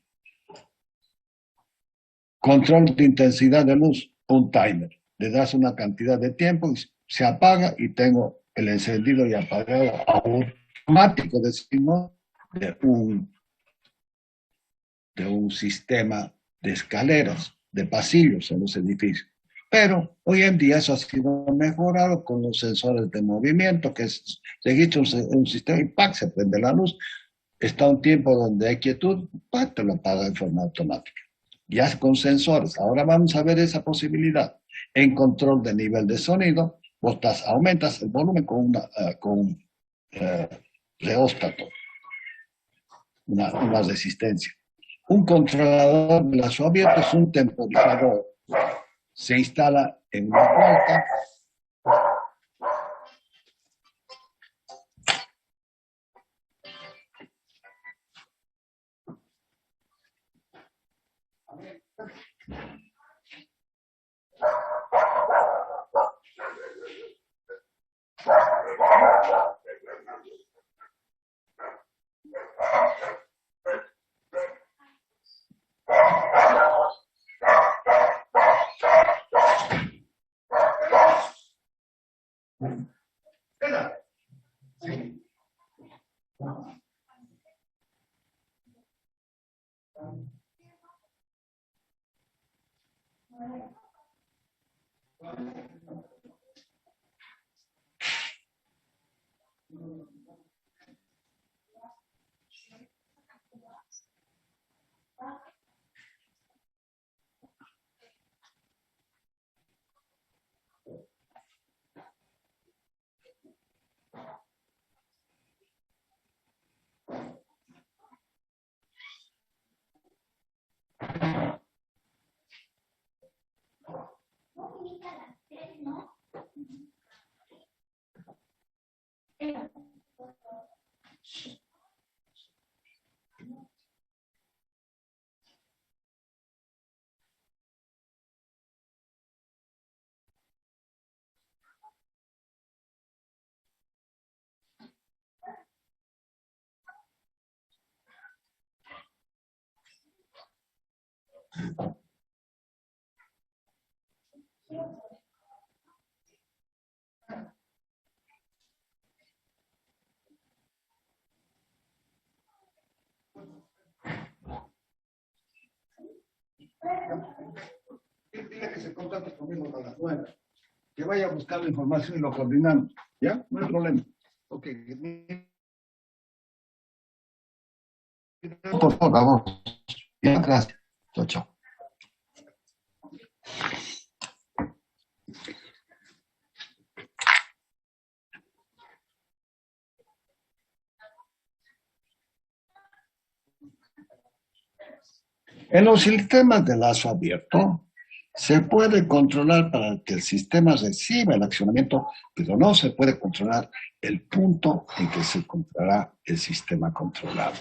Control de intensidad de luz. Un timer. Le das una cantidad de tiempo y se apaga y tengo el encendido y apagado automático, decimos, de un sistema de escaleras, de pasillos en los edificios. Pero hoy en día eso ha sido mejorado con los sensores de movimiento, que registra un sistema y ¡pac! Se prende la luz. Está un tiempo donde hay quietud, ¡pac! Te lo apaga de forma automática. Ya con sensores. Ahora vamos a ver esa posibilidad. En control de nivel de sonido, vos aumentas el volumen con un reóstato, una resistencia. Un controlador de lazo abierto es un temporizador. Se instala en una placa. Sí. Dile que se contacte conmigo a las 9. Que vaya a buscar la información y lo coordinamos. ¿Ya? No hay problema. Ok. Por favor. Ya, gracias. Chao, chao. En los sistemas de lazo abierto se puede controlar para que el sistema reciba el accionamiento, pero no se puede controlar el punto en que se encontrará el sistema controlado.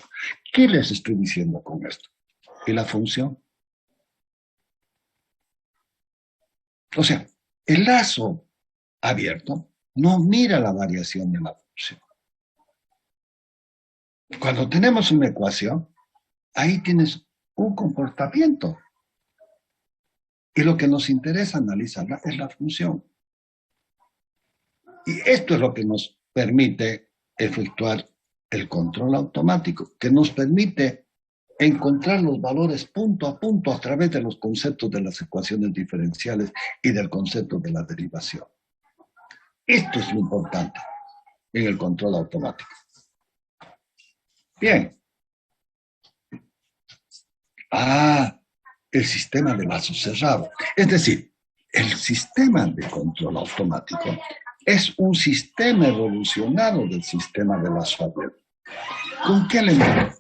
¿Qué les estoy diciendo con esto? ¿Y la función? O sea, el lazo abierto no mira la variación de la función. Cuando tenemos una ecuación, ahí tienes un comportamiento. Y lo que nos interesa analizarla es la función. Y esto es lo que nos permite efectuar el control automático, que nos permite encontrar los valores punto a punto a través de los conceptos de las ecuaciones diferenciales y del concepto de la derivación. Esto es lo importante en el control automático. Bien. el sistema de vaso cerrado. Es decir, el sistema de control automático es un sistema evolucionado del sistema de vaso abierto. ¿Con qué elemento?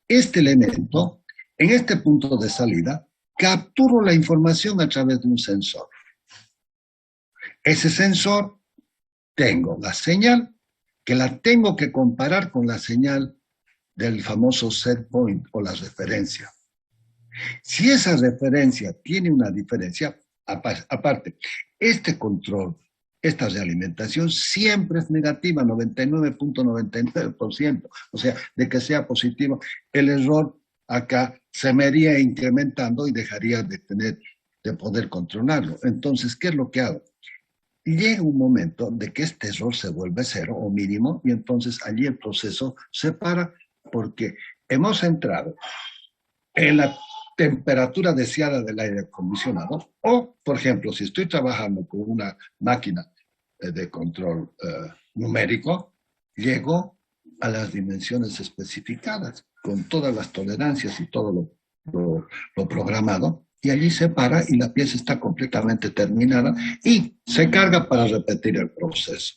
Este elemento, en este punto de salida, capturo la información a través de un sensor. Ese sensor, tengo la señal, que la tengo que comparar con la señal del famoso set point o la referencia. Si esa referencia tiene una diferencia, aparte, este control, esta realimentación siempre es negativa, 99.99%, o sea, de que sea positivo, el error acá se me iría incrementando y dejaría de poder controlarlo. Entonces, ¿qué es lo que hago? Llega un momento de que este error se vuelve cero o mínimo y entonces allí el proceso se para porque hemos entrado en la temperatura deseada del aire acondicionado o, por ejemplo, si estoy trabajando con una máquina de control numérico, llego a las dimensiones especificadas con todas las tolerancias y todo lo programado y allí se para y la pieza está completamente terminada y se carga para repetir el proceso.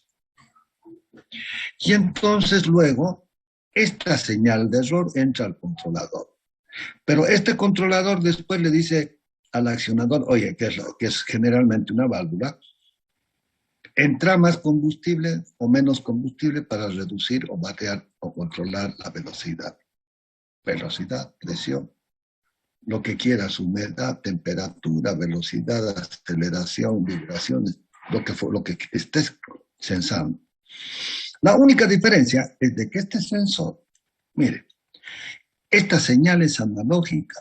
Y entonces luego esta señal de error entra al controlador. Pero este controlador después le dice al accionador, oye, que es generalmente una válvula, entra más combustible o menos combustible para reducir o variar o controlar la velocidad. Velocidad, presión, lo que quieras, humedad, temperatura, velocidad, aceleración, vibraciones, lo que estés sensando. La única diferencia es de que este sensor, mire, esta señal es analógica,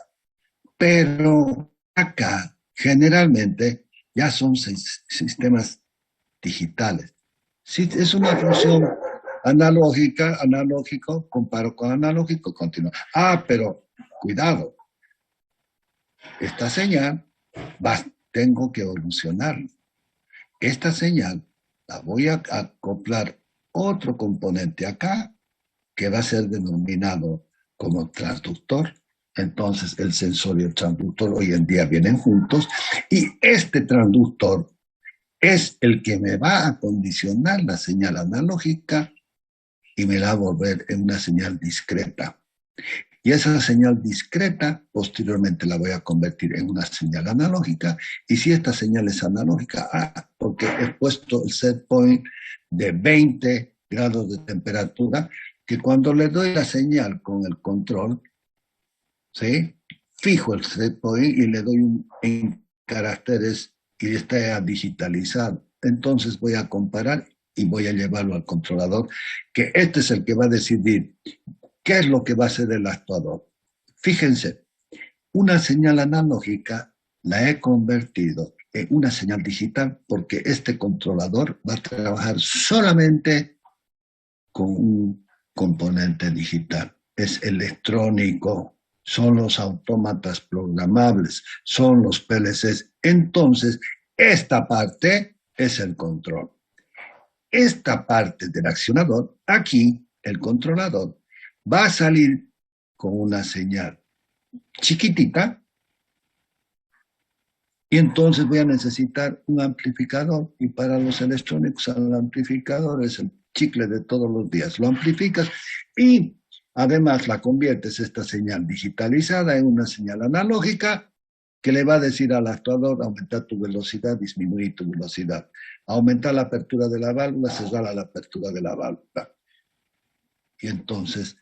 pero acá generalmente ya son sistemas digitales. Si es una función analógica, analógico, comparo con analógico, continúa. Pero cuidado, esta señal tengo que evolucionar. Esta señal la voy a acoplar otro componente acá que va a ser denominado como transductor. Entonces el sensor y el transductor hoy en día vienen juntos y este transductor es el que me va a condicionar la señal analógica y me la va a volver en una señal discreta. Y esa señal discreta posteriormente la voy a convertir en una señal analógica. Y si esta señal es analógica, porque he puesto el set point de 20 grados de temperatura, que cuando le doy la señal con el control, ¿sí? Fijo el set point y le doy en caracteres y está digitalizado. Entonces voy a comparar y voy a llevarlo al controlador, que este es el que va a decidir qué es lo que va a hacer el actuador. Fíjense, una señal analógica la he convertido en una señal digital porque este controlador va a trabajar solamente con un componente digital. Es electrónico, son los autómatas programables, son los PLCs. Entonces, esta parte es el control. Esta parte del accionador, aquí, el controlador, va a salir con una señal chiquitita y entonces voy a necesitar un amplificador y para los electrónicos el amplificador es el chicle de todos los días. Lo amplificas y además la conviertes esta señal digitalizada en una señal analógica que le va a decir al actuador aumentar tu velocidad, disminuir tu velocidad, aumentar la apertura de la válvula, cerrar la apertura de la válvula. Y entonces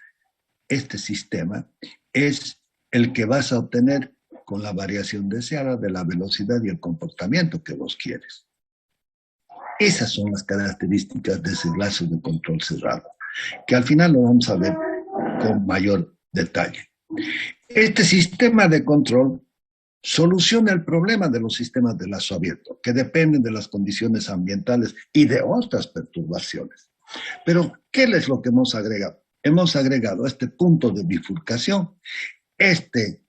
este sistema es el que vas a obtener con la variación deseada de la velocidad y el comportamiento que vos quieres. Esas son las características de ese lazo de control cerrado, que al final lo vamos a ver con mayor detalle. Este sistema de control soluciona el problema de los sistemas de lazo abierto, que dependen de las condiciones ambientales y de otras perturbaciones. Pero, ¿qué es lo que hemos agregado? Hemos agregado este punto de bifurcación, este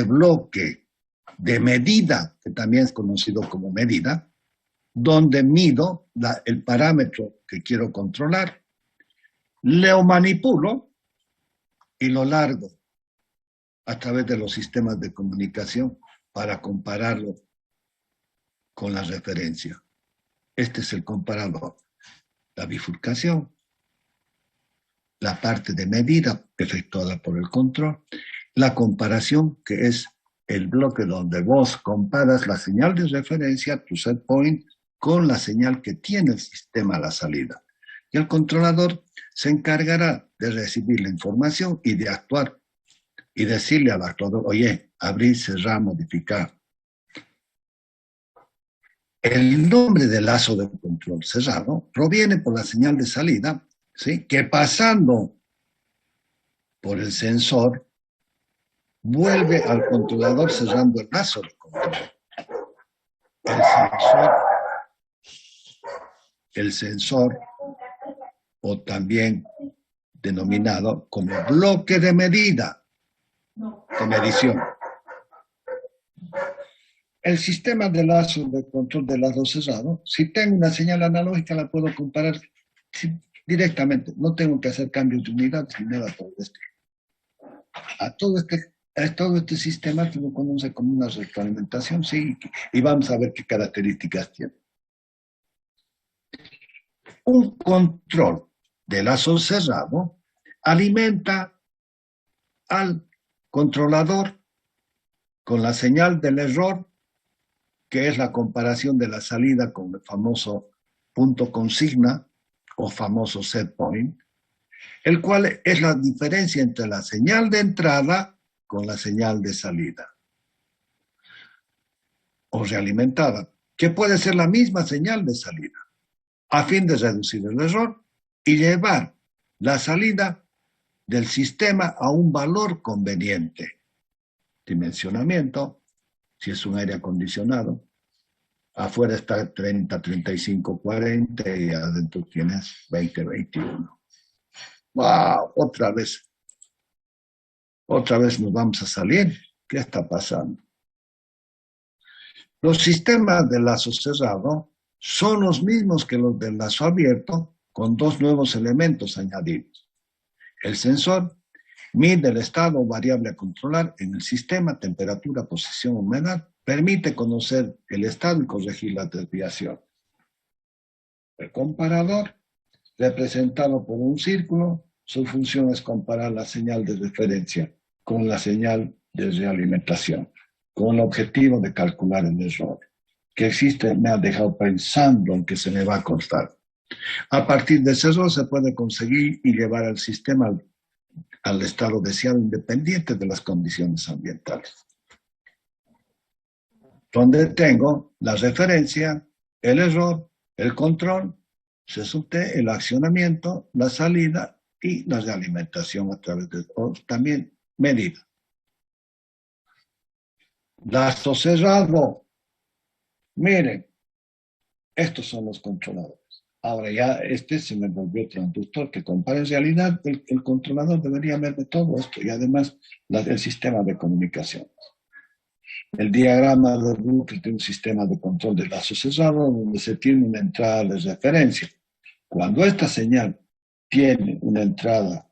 bloque de medida, que también es conocido como medida, donde mido el parámetro que quiero controlar, lo manipulo y lo largo. a través de los sistemas de comunicación para compararlo con la referencia. Este es el comparador. La bifurcación, la parte de medida efectuada por el control, la comparación, que es el bloque donde vos comparas la señal de referencia, tu set point, con la señal que tiene el sistema a la salida. Y el controlador se encargará de recibir la información y de actuar y decirle al actuador, oye, abrir, cerrar, modificar. El nombre del lazo de control cerrado proviene por la señal de salida, ¿sí? Que pasando por el sensor vuelve al controlador cerrando el lazo de control. El sensor, o también denominado como bloque de medida, de medición. El sistema de lazo de control de lazo cerrado, si tengo una señal analógica, la puedo comparar directamente. No tengo que hacer cambios de unidad ni nada por el estilo. A todo este sistema se lo conoce como una retroalimentación, sí, y vamos a ver qué características tiene. Un control de lazo cerrado alimenta al controlador con la señal del error, que es la comparación de la salida con el famoso punto consigna o famoso set point, el cual es la diferencia entre la señal de entrada con la señal de salida o realimentada, que puede ser la misma señal de salida, a fin de reducir el error y llevar la salida del sistema a un valor conveniente. Dimensionamiento, si es un aire acondicionado, afuera está 30, 35, 40 y adentro tienes 20, 21. ¡Wow! Otra vez nos vamos a salir. ¿Qué está pasando? Los sistemas de lazo cerrado son los mismos que los del lazo abierto, con dos nuevos elementos añadidos. El sensor mide el estado o variable a controlar en el sistema, temperatura, posición, humedad, permite conocer el estado y corregir la desviación. El comparador, representado por un círculo, su función es comparar la señal de referencia con la señal de realimentación, con el objetivo de calcular el error. Que existe me ha dejado pensando en que se me va a costar. A partir de ese error se puede conseguir y llevar al sistema al estado deseado independiente de las condiciones ambientales. Donde tengo la referencia, el error, el control, se subte el accionamiento, la salida y la realimentación a través de también medida. Lazo cerrado. Miren, estos son los controladores. Ahora ya se me volvió transductor, que compara en realidad el controlador debería ver de todo esto y además el sistema de comunicación. El diagrama de Brooks de un sistema de control de lazo cerrado donde se tiene una entrada de referencia. Cuando esta señal tiene una entrada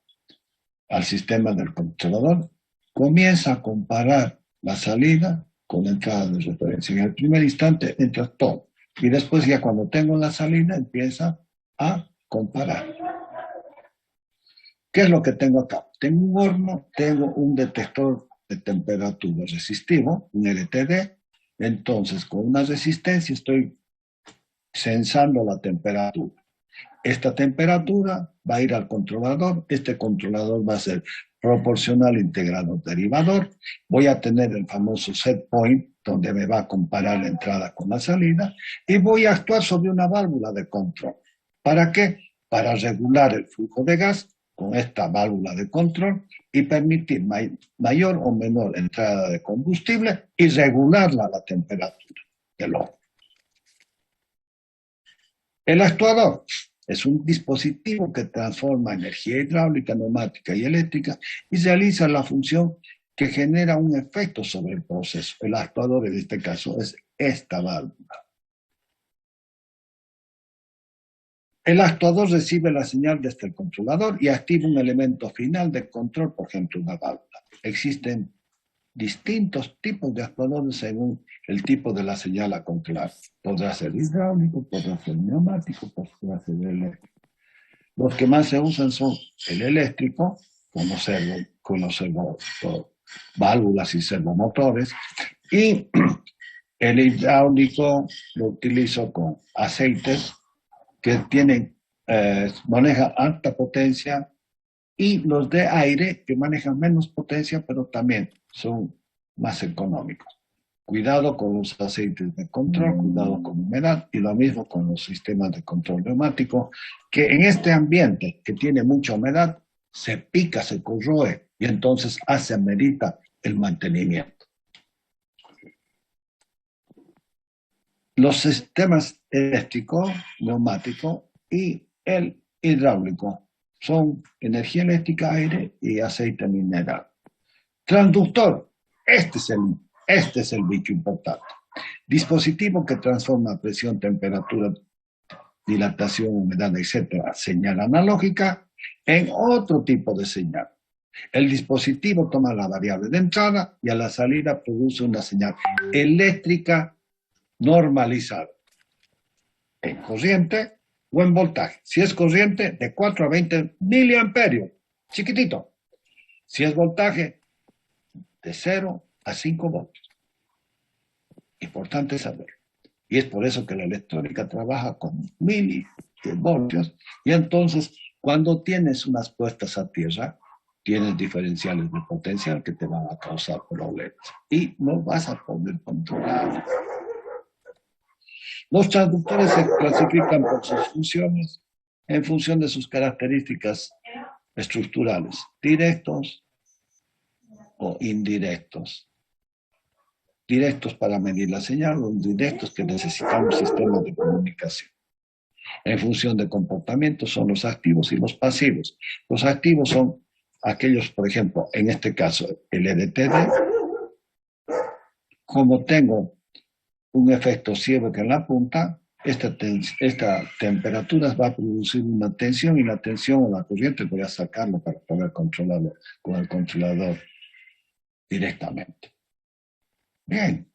al sistema del controlador, comienza a comparar la salida con la entrada de referencia. En el primer instante entra todo. Y después ya cuando tengo la salida empieza a comparar. ¿Qué es lo que tengo acá? Tengo un horno, tengo un detector de temperatura resistivo, un LTD. Entonces con una resistencia estoy sensando la temperatura. Esta temperatura va a ir al controlador. Este controlador va a ser proporcional integrado derivador. Voy a tener el famoso set point, donde me va a comparar la entrada con la salida, y voy a actuar sobre una válvula de control. ¿Para qué? Para regular el flujo de gas con esta válvula de control y permitir mayor o menor entrada de combustible y regularla a la temperatura del horno. El actuador es un dispositivo que transforma energía hidráulica, neumática y eléctrica y realiza la función que genera un efecto sobre el proceso. El actuador en este caso es esta válvula. El actuador recibe la señal desde el controlador y activa un elemento final de control, por ejemplo, una válvula. Existen distintos tipos de actuadores según el tipo de la señal a controlar. Podrá ser hidráulico, podrá ser neumático, podrá ser eléctrico. Los que más se usan son el eléctrico, con los válvulas y servomotores, y el hidráulico lo utilizo con aceites que manejan alta potencia, y los de aire que manejan menos potencia, pero también son más económicos. Cuidado con los aceites de control, cuidado con humedad, y lo mismo con los sistemas de control neumático, que en este ambiente que tiene mucha humedad, se pica, se corroe, y entonces amerita el mantenimiento. Los sistemas eléctrico, neumático y el hidráulico son energía eléctrica, aire y aceite mineral. Transductor, este es el bicho importante. Dispositivo que transforma presión, temperatura, dilatación, humedad, etcétera, señal analógica en otro tipo de señal. El dispositivo toma la variable de entrada y a la salida produce una señal eléctrica normalizada en corriente o en voltaje. Si es corriente, de 4 a 20 miliamperios, chiquitito. Si es voltaje, de 0 a 5 voltios. Importante saber. Y es por eso que la electrónica trabaja con milivoltios, y entonces cuando tienes unas puestas a tierra, tienes diferenciales de potencial que te van a causar problemas y no vas a poder controlar. Los transductores se clasifican por sus funciones en función de sus características estructurales, directos o indirectos. Directos para medir la señal, o indirectos que necesitan un sistema de comunicación. En función de comportamiento son los activos y los pasivos. Los activos son aquellos, por ejemplo, en este caso, el EDTD. Como tengo un efecto ciego en la punta, esta temperatura va a producir una tensión, y la tensión o la corriente voy a sacarlo para poder controlarlo con el controlador directamente. Bien.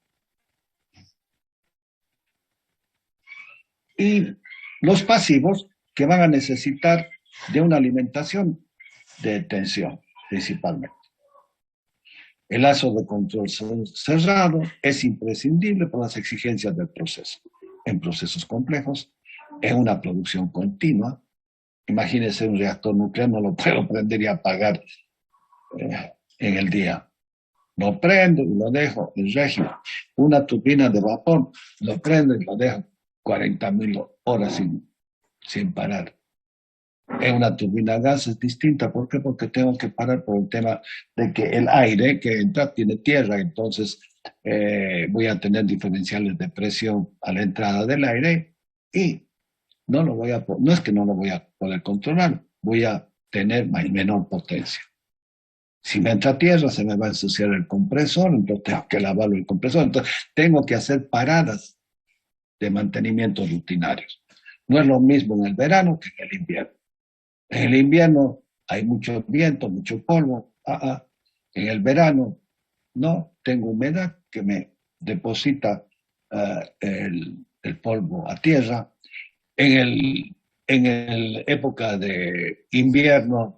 Y los pasivos, que van a necesitar de una alimentación de tensión, principalmente. El lazo de control cerrado es imprescindible por las exigencias del proceso. En procesos complejos, en una producción continua, imagínense un reactor nuclear, no lo puedo prender y apagar en el día. Lo prendo y lo dejo en régimen. Una turbina de vapor, lo prendo y lo dejo 40.000 horas sin parar. En una turbina a gas es distinta. ¿Por qué? Porque tengo que parar por el tema de que el aire que entra tiene tierra, entonces voy a tener diferenciales de presión a la entrada del aire, y no es que no lo voy a poder controlar, voy a tener menor potencia. Si me entra tierra, se me va a ensuciar el compresor, entonces tengo que lavarlo el compresor. Entonces tengo que hacer paradas de mantenimiento rutinarios. No es lo mismo en el verano que en el invierno. En el invierno hay mucho viento, mucho polvo. En el verano no tengo humedad que me deposita el polvo a tierra. En el época de invierno,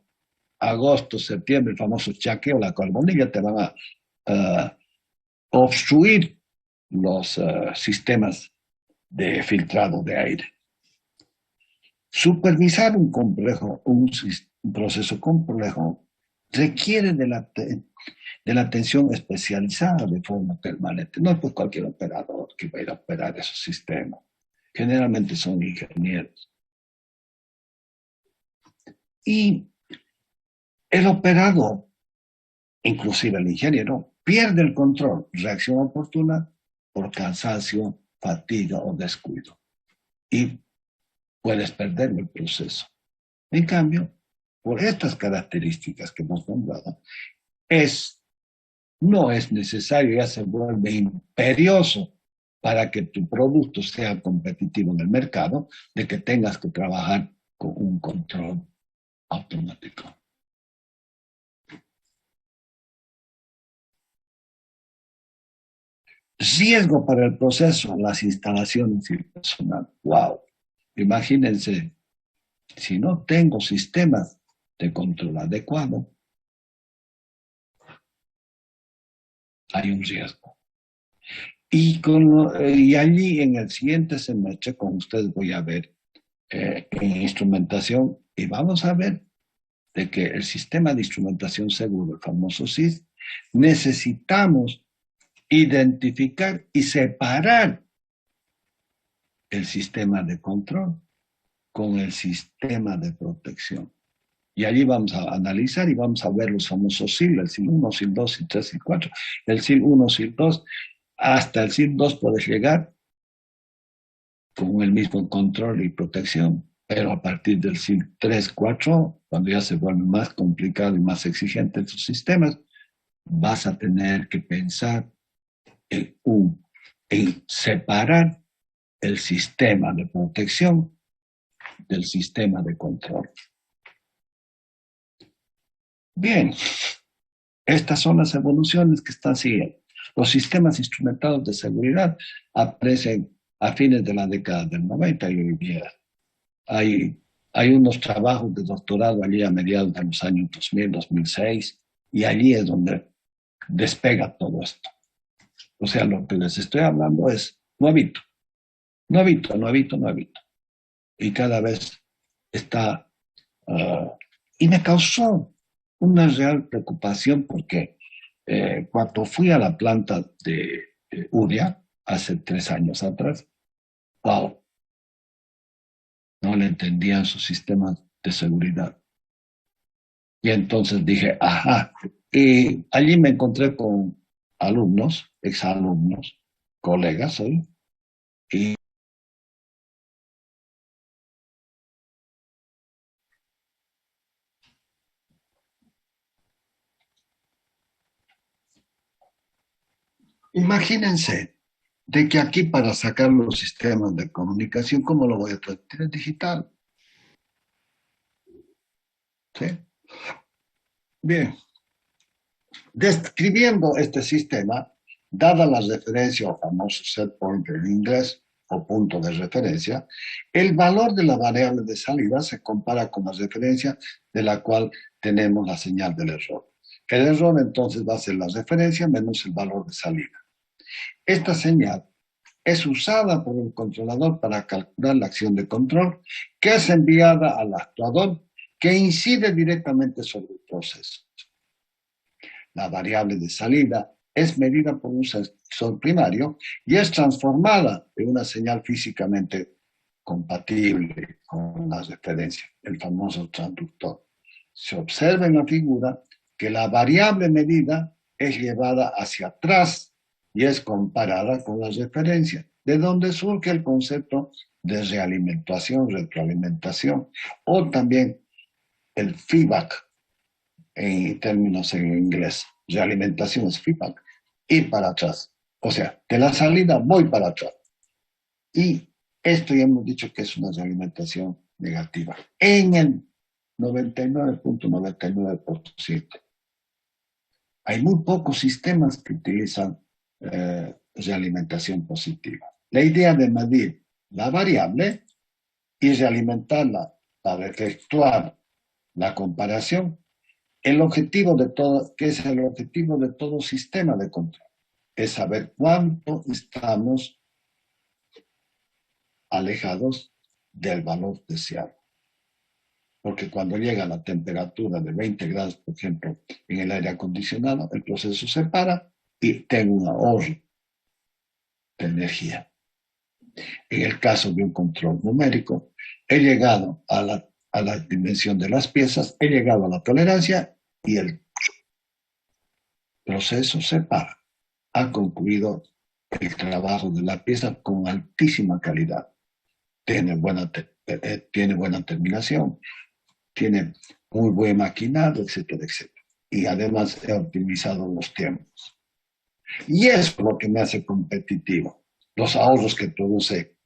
agosto, septiembre, el famoso chaqueo, la carbonilla, te van a obstruir los sistemas de filtrado de aire. Supervisar un proceso complejo requiere de la atención especializada de forma permanente. No es pues cualquier operador que va a ir a operar esos sistemas. Generalmente son ingenieros. Y el operador, inclusive el ingeniero, pierde el control, reacción oportuna, por cansancio, fatiga o descuido. Y puedes perder el proceso. En cambio, por estas características que hemos nombrado, no es necesario, ya se vuelve imperioso para que tu producto sea competitivo en el mercado, de que tengas que trabajar con un control automático. Riesgo para el proceso, las instalaciones y el personal. ¡Wow! Imagínense, si no tengo sistemas de control adecuado, hay un riesgo. Y allí en el siguiente semestre con ustedes voy a ver en instrumentación y vamos a ver de que el sistema de instrumentación seguro, el famoso SIS, necesitamos identificar y separar el sistema de control con el sistema de protección. Y allí vamos a analizar y vamos a ver los famosos SIL, el SIL 1, SIL 2, SIL 3, SIL 4, el SIL 1, SIL 2, hasta el SIL 2 puedes llegar con el mismo control y protección, pero a partir del SIL 3, 4, cuando ya se vuelve más complicado y más exigente en sus sistemas, vas a tener que pensar en separar el sistema de protección del sistema de control. Bien, estas son las evoluciones que están siguiendo. Los sistemas instrumentados de seguridad aparecen a fines de la década del 90 y hoy día hay unos trabajos de doctorado allí a mediados de los años 2000, 2006, y allí es donde despega todo esto. O sea, lo que les estoy hablando es nuevito, nuevito, nuevito, nuevito. Y cada vez está... y me causó una real preocupación porque cuando fui a la planta de URIA hace 3 años atrás, wow, no le entendían sus sistemas de seguridad. Y entonces dije, ajá, y allí me encontré con alumnos, exalumnos, colegas hoy, y imagínense de que aquí para sacar los sistemas de comunicación, ¿cómo lo voy a transmitir? Es digital. ¿Sí? Bien, describiendo este sistema, dada la referencia o famoso set point en inglés o punto de referencia, el valor de la variable de salida se compara con la referencia de la cual tenemos la señal del error. El error entonces va a ser la referencia menos el valor de salida. Esta señal es usada por el controlador para calcular la acción de control que es enviada al actuador que incide directamente sobre el proceso. La variable de salida es medida por un sensor primario y es transformada en una señal físicamente compatible con la referencia, el famoso transductor. Se observa en la figura que la variable medida es llevada hacia atrás y es comparada con la referencia, de donde surge el concepto de realimentación, retroalimentación, o también el feedback en términos en inglés. Realimentación es feedback. Ir para atrás. O sea, de la salida voy para atrás. Y esto ya hemos dicho que es una realimentación negativa. En el 99.99%. Hay muy pocos sistemas que utilizan realimentación positiva. La idea de medir la variable y realimentarla para efectuar la comparación, el objetivo de todo, que es el objetivo de todo sistema de control, es saber cuánto estamos alejados del valor deseado. Porque cuando llega la temperatura de 20 grados, por ejemplo, en el aire acondicionado, el proceso se para y tengo un ahorro de energía. En el caso de un control numérico, he llegado a la dimensión de las piezas, he llegado a la tolerancia y el proceso se para. Ha concluido el trabajo de la pieza con altísima calidad. Tiene buena terminación, tiene muy buen maquinado, etcétera, etcétera. Y además he optimizado los tiempos. Y eso es lo que me hace competitivo, los ahorros que produce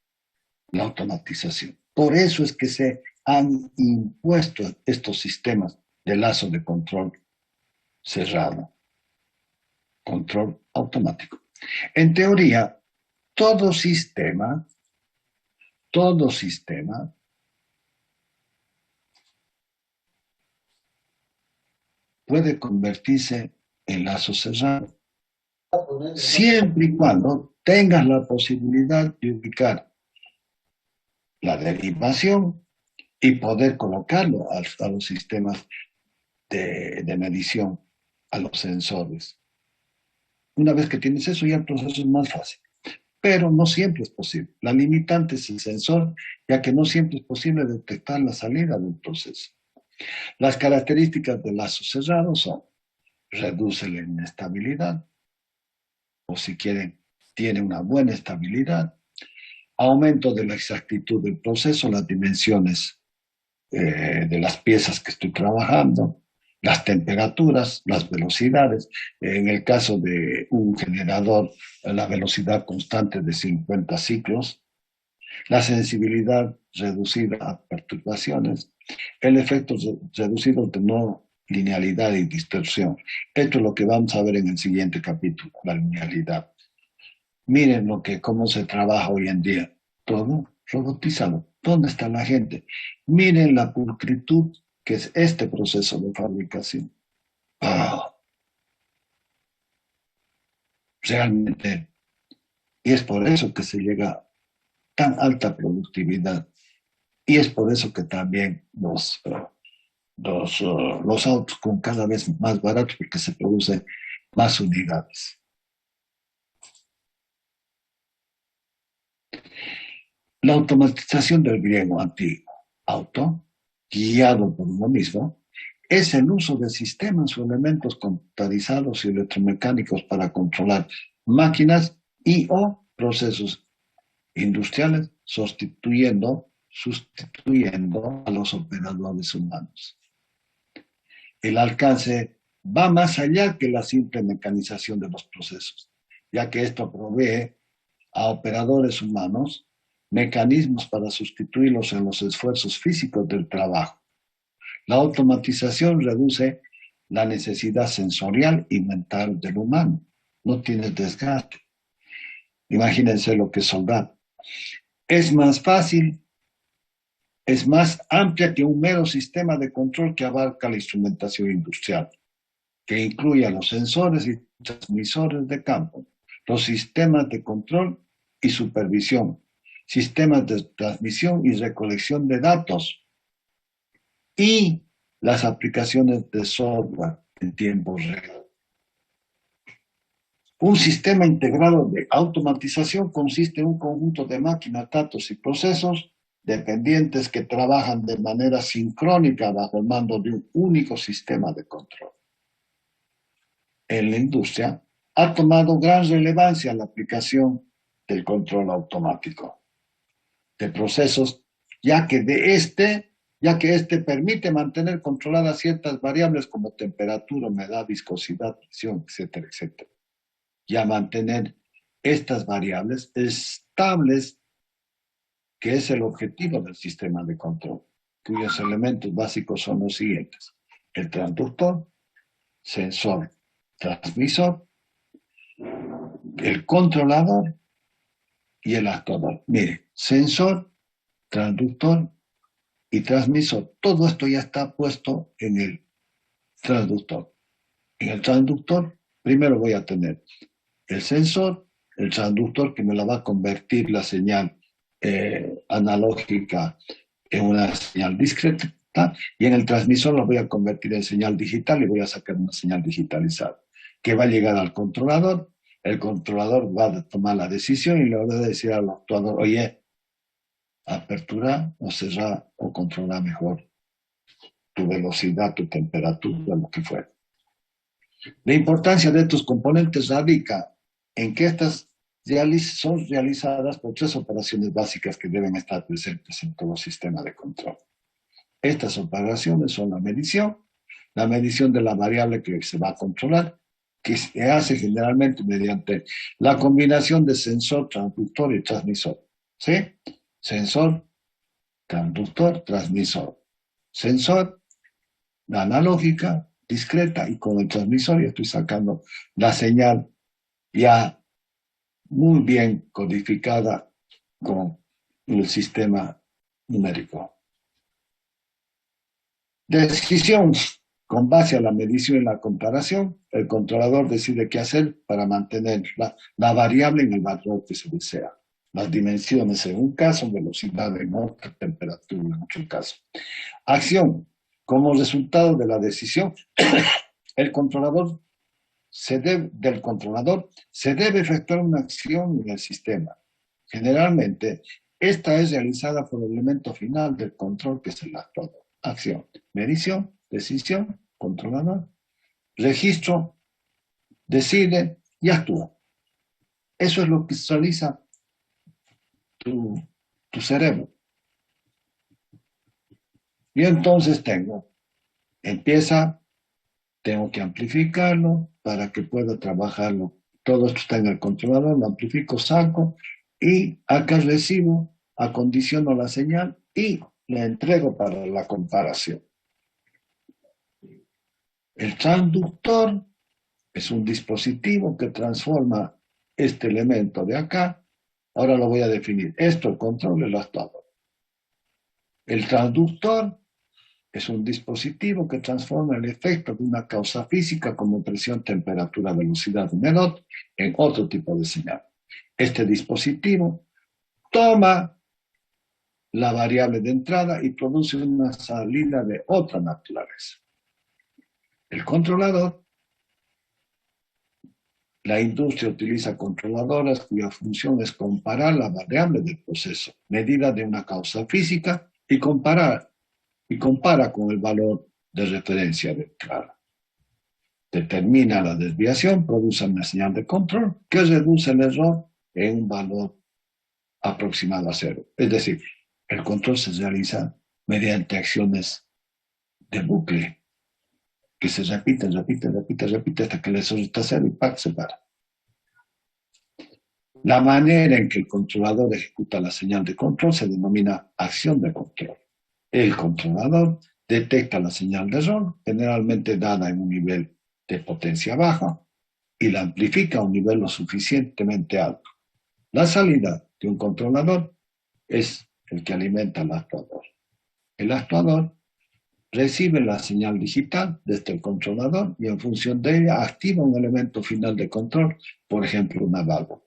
la automatización. Por eso es que se han impuesto estos sistemas de lazo de control cerrado, control automático. En teoría, todo sistema puede convertirse en lazo cerrado, siempre y cuando tengas la posibilidad de ubicar la derivación y poder colocarlo a los sistemas de medición, a los sensores. Una vez que tienes eso, ya el proceso es más fácil. Pero no siempre es posible. La limitante es el sensor, ya que no siempre es posible detectar la salida del proceso. Las características del lazo cerrado son: reduce la inestabilidad, o si quieren, tiene una buena estabilidad, aumento de la exactitud del proceso, las dimensiones de las piezas que estoy trabajando, las temperaturas, las velocidades. En el caso de un generador, la velocidad constante de 50 ciclos, la sensibilidad reducida a perturbaciones, el efecto reducido de no linealidad y distorsión. Esto es lo que vamos a ver en el siguiente capítulo, la linealidad. Miren cómo se trabaja hoy en día. Todo robotizado. ¿Dónde está la gente? Miren la pulcritud que es este proceso de fabricación. Ah, realmente. Y es por eso que se llega a tan alta productividad. Y es por eso que también los autos con cada vez más baratos, porque se producen más unidades. La automatización del griego antiguo, auto, guiado por uno mismo, es el uso de sistemas o elementos computarizados y electromecánicos para controlar máquinas y o procesos industriales, sustituyendo a los operadores humanos. El alcance va más allá que la simple mecanización de los procesos, ya que esto provee a operadores humanos mecanismos para sustituirlos en los esfuerzos físicos del trabajo. La automatización reduce la necesidad sensorial y mental del humano. No tiene desgaste. Imagínense lo que es soldar. Es más fácil, es más amplia que un mero sistema de control que abarca la instrumentación industrial, que incluye a los sensores y transmisores de campo, los sistemas de control y supervisión, sistemas de transmisión y recolección de datos y las aplicaciones de software en tiempo real. Un sistema integrado de automatización consiste en un conjunto de máquinas, datos y procesos dependientes que trabajan de manera sincrónica bajo el mando de un único sistema de control. En la industria ha tomado gran relevancia la aplicación del control automático de procesos, ya que este permite mantener controladas ciertas variables como temperatura, humedad, viscosidad, presión, etcétera, etcétera. Y a mantener estas variables estables, que es el objetivo del sistema de control, cuyos elementos básicos son los siguientes: el transductor, sensor, transmisor, el controlador y el actuador. Mire, sensor, transductor y transmisor. Todo esto ya está puesto en el transductor. En el transductor, primero voy a tener el sensor, el transductor que me la va a convertir la señal analógica en una señal discreta, y en el transmisor la voy a convertir en señal digital y voy a sacar una señal digitalizada que va a llegar al controlador. El controlador va a tomar la decisión y le va a decir al actuador: oye, apertura o cerrar o controlar mejor tu velocidad, tu temperatura, lo que fuera. La importancia de estos componentes radica en que estas son realizadas por tres operaciones básicas que deben estar presentes en todo sistema de control. Estas operaciones son la medición de la variable que se va a controlar, que se hace generalmente mediante la combinación de sensor, transductor y transmisor. ¿Sí? Sensor, transductor, transmisor. Sensor, la analógica, discreta, y con el transmisor ya estoy sacando la señal ya muy bien codificada con el sistema numérico. Decisión. Con base a la medición y la comparación, el controlador decide qué hacer para mantener la variable en el valor que se desea. Las dimensiones en un caso, velocidad en otro, temperatura en otro caso. Acción. Como resultado de la decisión, el controlador del controlador se debe efectuar una acción en el sistema. Generalmente, esta es realizada por el elemento final del control, que es el actuador. Acción, medición, decisión, controlador, registro, decide y actúa. Eso es lo que realiza tu cerebro. Y entonces tengo que amplificarlo para que pueda trabajarlo. Todo esto está en el controlador, lo amplifico, saco y acá recibo, acondiciono la señal y le entrego para la comparación. El transductor es un dispositivo que transforma este elemento de acá. Ahora lo voy a definir. Esto, el control, el actuador. El transductor es un dispositivo que transforma el efecto de una causa física como presión, temperatura, velocidad, humedad en otro tipo de señal. Este dispositivo toma la variable de entrada y produce una salida de otra naturaleza. El controlador. La industria utiliza controladoras cuya función es comparar la variable del proceso, medida de una causa física, y compara con el valor de referencia de entrada. Determina la desviación, produce una señal de control que reduce el error en un valor aproximado a cero. Es decir, el control se realiza mediante acciones de bucle que se repiten hasta que el error está cero y ¡pac! Se para. La manera en que el controlador ejecuta la señal de control se denomina acción de control. El controlador detecta la señal de error, generalmente dada en un nivel de potencia baja, y la amplifica a un nivel lo suficientemente alto. La salida de un controlador es el que alimenta al actuador. El actuador recibe la señal digital desde el controlador y en función de ella activa un elemento final de control, por ejemplo, una válvula.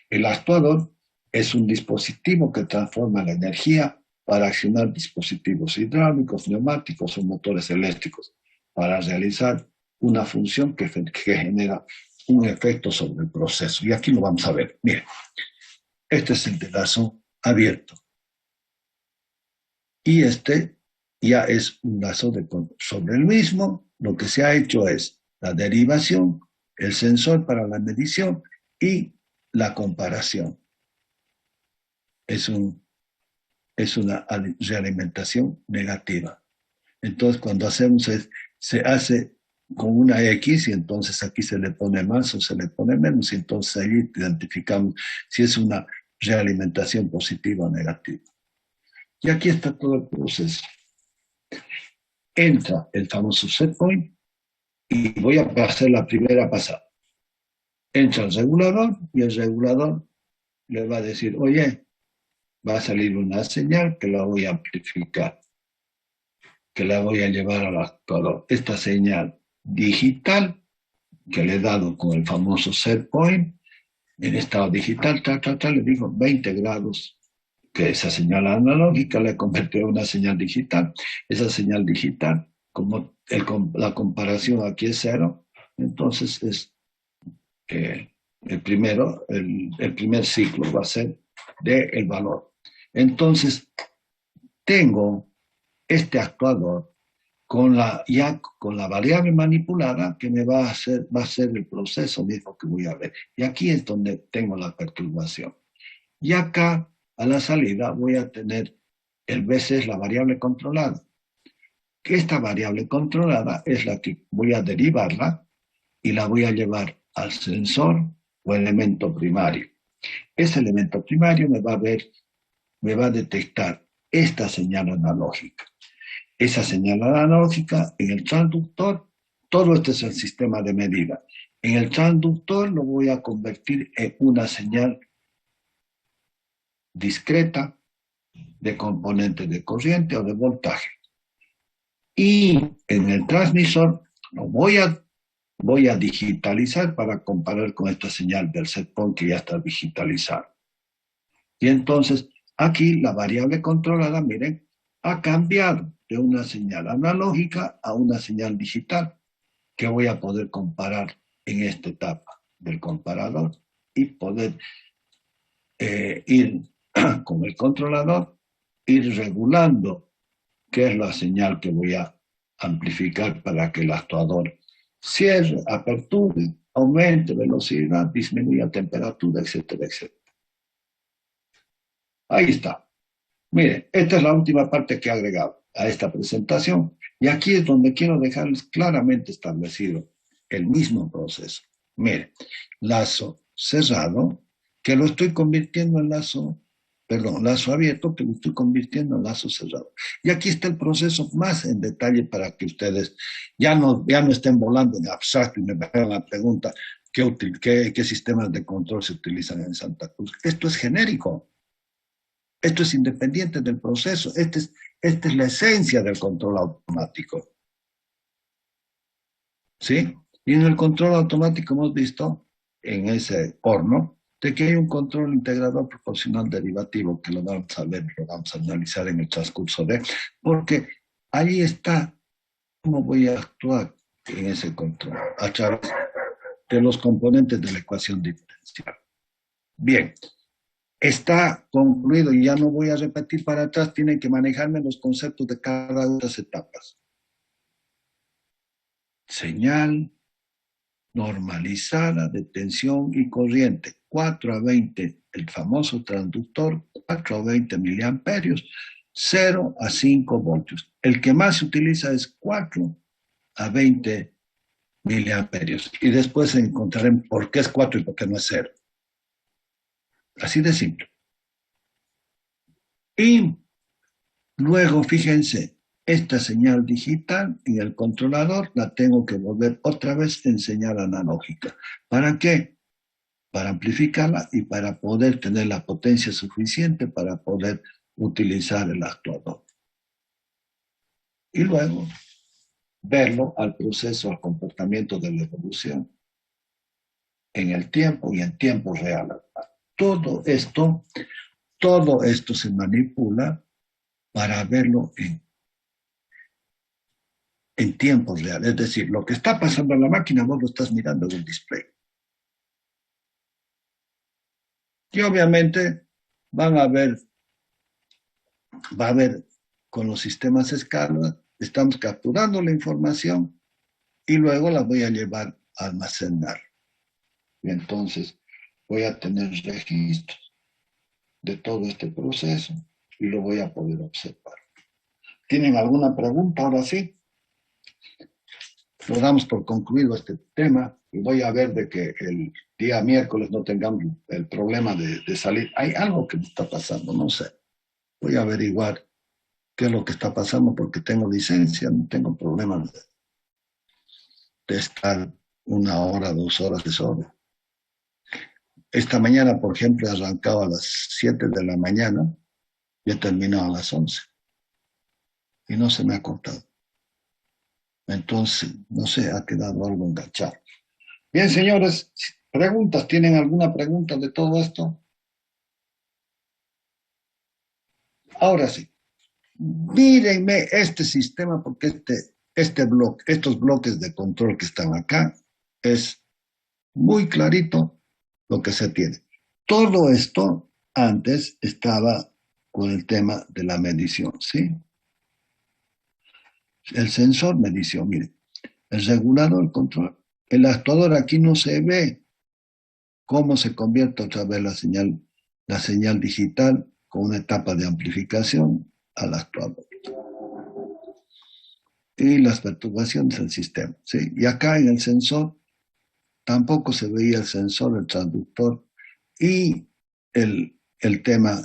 El actuador es un dispositivo que transforma la energía para accionar dispositivos hidráulicos, neumáticos o motores eléctricos para realizar una función que genera un efecto sobre el proceso. Y aquí lo vamos a ver. Miren, este es el de lazo abierto. Y este ya es un lazo de control. Sobre el mismo, lo que se ha hecho es la derivación, el sensor para la medición y la comparación. Es una realimentación negativa. Entonces, cuando hacemos se hace con una X y entonces aquí se le pone más o se le pone menos y entonces ahí identificamos si es una realimentación positiva o negativa. Y aquí está todo el proceso. Entra el famoso set point y voy a hacer la primera pasada. Entra el regulador y el regulador le va a decir, oye, va a salir una señal que la voy a amplificar, que la voy a llevar al actuador. Esta señal digital que le he dado con el famoso set point, en estado digital, le digo 20 grados, que esa señal analógica la convirtió en una señal digital. Esa señal digital, como la comparación aquí es cero, entonces es el primer ciclo va a ser del valor. Entonces, tengo este actuador con la variable manipulada que me va a ser el proceso mismo que voy a ver. Y aquí es donde tengo la perturbación. Y acá, a la salida, voy a tener el BC es la variable controlada. Que esta variable controlada es la que voy a derivarla y la voy a llevar al sensor o elemento primario. Ese elemento primario me va a detectar esta señal analógica. Esa señal analógica en el transductor, todo este es el sistema de medida. En el transductor lo voy a convertir en una señal discreta de componente de corriente o de voltaje. Y en el transmisor lo voy a digitalizar para comparar con esta señal del set point que ya está digitalizada. Y entonces aquí la variable controlada, miren, ha cambiado de una señal analógica a una señal digital que voy a poder comparar en esta etapa del comparador y poder ir con el controlador, ir regulando qué es la señal que voy a amplificar para que el actuador cierre, aperture, aumente velocidad, disminuya temperatura, etcétera, etcétera. Ahí está. Mire, esta es la última parte que he agregado a esta presentación y aquí es donde quiero dejarles claramente establecido el mismo proceso. Mire, lazo cerrado, que lo estoy convirtiendo en lazo abierto, que lo estoy convirtiendo en lazo cerrado. Y aquí está el proceso más en detalle para que ustedes ya no estén volando en abstracto y me hagan la pregunta, ¿qué sistemas de control se utilizan en Santa Cruz? Esto es genérico. Esto es independiente del proceso. Esta es la esencia del control automático. ¿Sí? Y en el control automático hemos visto en ese horno de que hay un control integrador proporcional derivativo que lo vamos a ver, lo vamos a analizar en el transcurso de, porque ahí está cómo voy a actuar en ese control a través de los componentes de la ecuación diferencial. Bien, está concluido y ya no voy a repetir para atrás, tienen que manejarme los conceptos de cada una de las etapas. Señal normalizada de tensión y corriente, 4 a 20, el famoso transductor, 4 a 20 miliamperios, 0 a 5 voltios. El que más se utiliza es 4 a 20 miliamperios. Y después encontraremos por qué es 4 y por qué no es 0. Así de simple. Y luego, fíjense, esta señal digital en el controlador la tengo que volver otra vez en señal analógica. ¿Para qué? Para amplificarla y para poder tener la potencia suficiente para poder utilizar el actuador. Y luego verlo al proceso, al comportamiento de la evolución en el tiempo y en tiempo real. Todo esto se manipula para verlo en tiempo real. Es decir, lo que está pasando en la máquina, vos lo estás mirando en el display. Y obviamente va a haber con los sistemas escala, estamos capturando la información y luego la voy a llevar a almacenar. Y entonces voy a tener registros de todo este proceso y lo voy a poder observar. ¿Tienen alguna pregunta? Ahora sí. Lo damos por concluido este tema y voy a ver de que el día miércoles no tengamos el problema de salir. Hay algo que me está pasando, no sé. Voy a averiguar qué es lo que está pasando porque tengo licencia, no tengo problemas de estar 1 hora, 2 horas de sobra. Esta mañana, por ejemplo, he arrancado a las 7 de la mañana y he terminado a las 11. Y no se me ha cortado. Entonces, no sé, ha quedado algo enganchado. Bien, señores, preguntas, ¿tienen alguna pregunta de todo esto? Ahora sí, mírenme este sistema porque estos bloques de control que están acá es muy clarito lo que se tiene. Todo esto antes estaba con el tema de la medición, ¿sí? El sensor medición, mire, el regulador, el control. El actuador aquí no se ve cómo se convierte otra vez la señal digital con una etapa de amplificación al actuador. Y las perturbaciones del sistema, ¿sí? Y acá en el sensor tampoco se veía el sensor, el transductor y el tema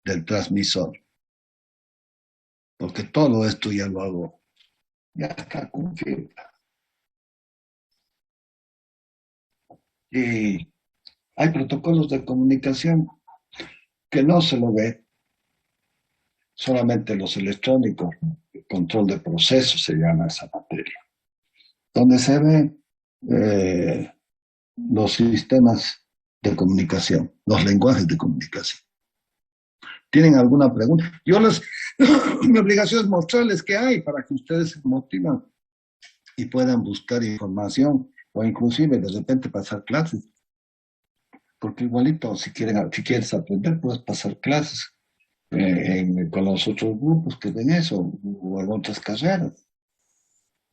del transmisor. Porque todo esto ya lo hago, ya está configurado. Y hay protocolos de comunicación que no se lo ve, solamente los electrónicos, control de procesos se llama esa materia, donde se ve los sistemas de comunicación, los lenguajes de comunicación. ¿Tienen alguna pregunta? Mi obligación es mostrarles qué hay para que ustedes se motiven y puedan buscar información o inclusive de repente pasar clases. Porque igualito, si quieres aprender, puedes pasar clases con los otros grupos que ven eso o en otras carreras.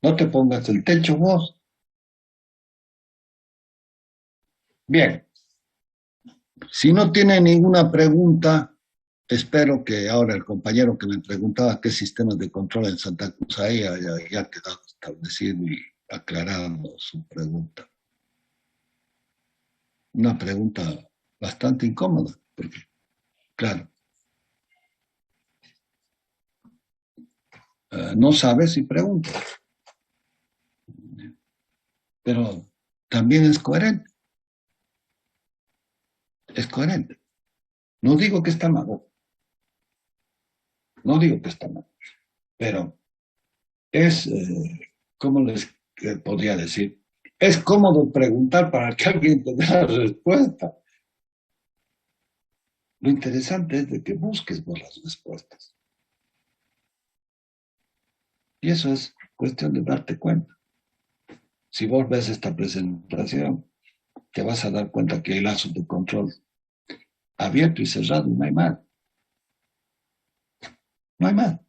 No te pongas el techo vos. Bien, si no tiene ninguna pregunta, espero que ahora el compañero que me preguntaba qué sistemas de control en Santa Cruz hay haya quedado establecido y aclarado su pregunta. Una pregunta bastante incómoda, porque, claro, no sabes y preguntas, pero también es coherente. Es coherente. No digo que está mal, no digo que está mal, pero es, ¿cómo les podría decir? Es cómodo preguntar para que alguien te dé la respuesta. Lo interesante es de que busques vos las respuestas. Y eso es cuestión de darte cuenta. Si vos ves esta presentación, te vas a dar cuenta que hay lazos de control abierto y cerrado y no hay más. No hay más.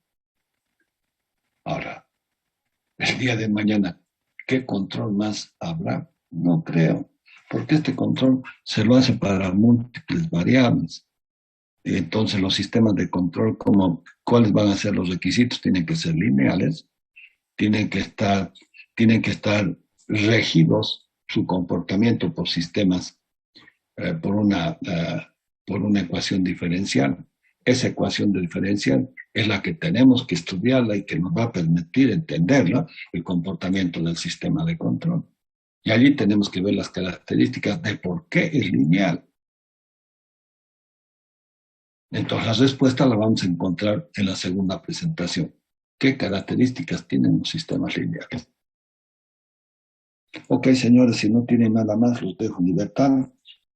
Ahora, el día de mañana, ¿qué control más habrá? No creo, porque este control se lo hace para múltiples variables. Y entonces los sistemas de control, ¿cuáles van a ser los requisitos? Tienen que ser lineales, tienen que estar regidos su comportamiento por sistemas, por una ecuación diferencial. Esa ecuación diferencial es la que tenemos que estudiarla y que nos va a permitir entenderla, el comportamiento del sistema de control. Y allí tenemos que ver las características de por qué es lineal. Entonces, la respuesta la vamos a encontrar en la segunda presentación. ¿Qué características tienen los sistemas lineales? Ok, señores, si no tienen nada más, los dejo en libertad.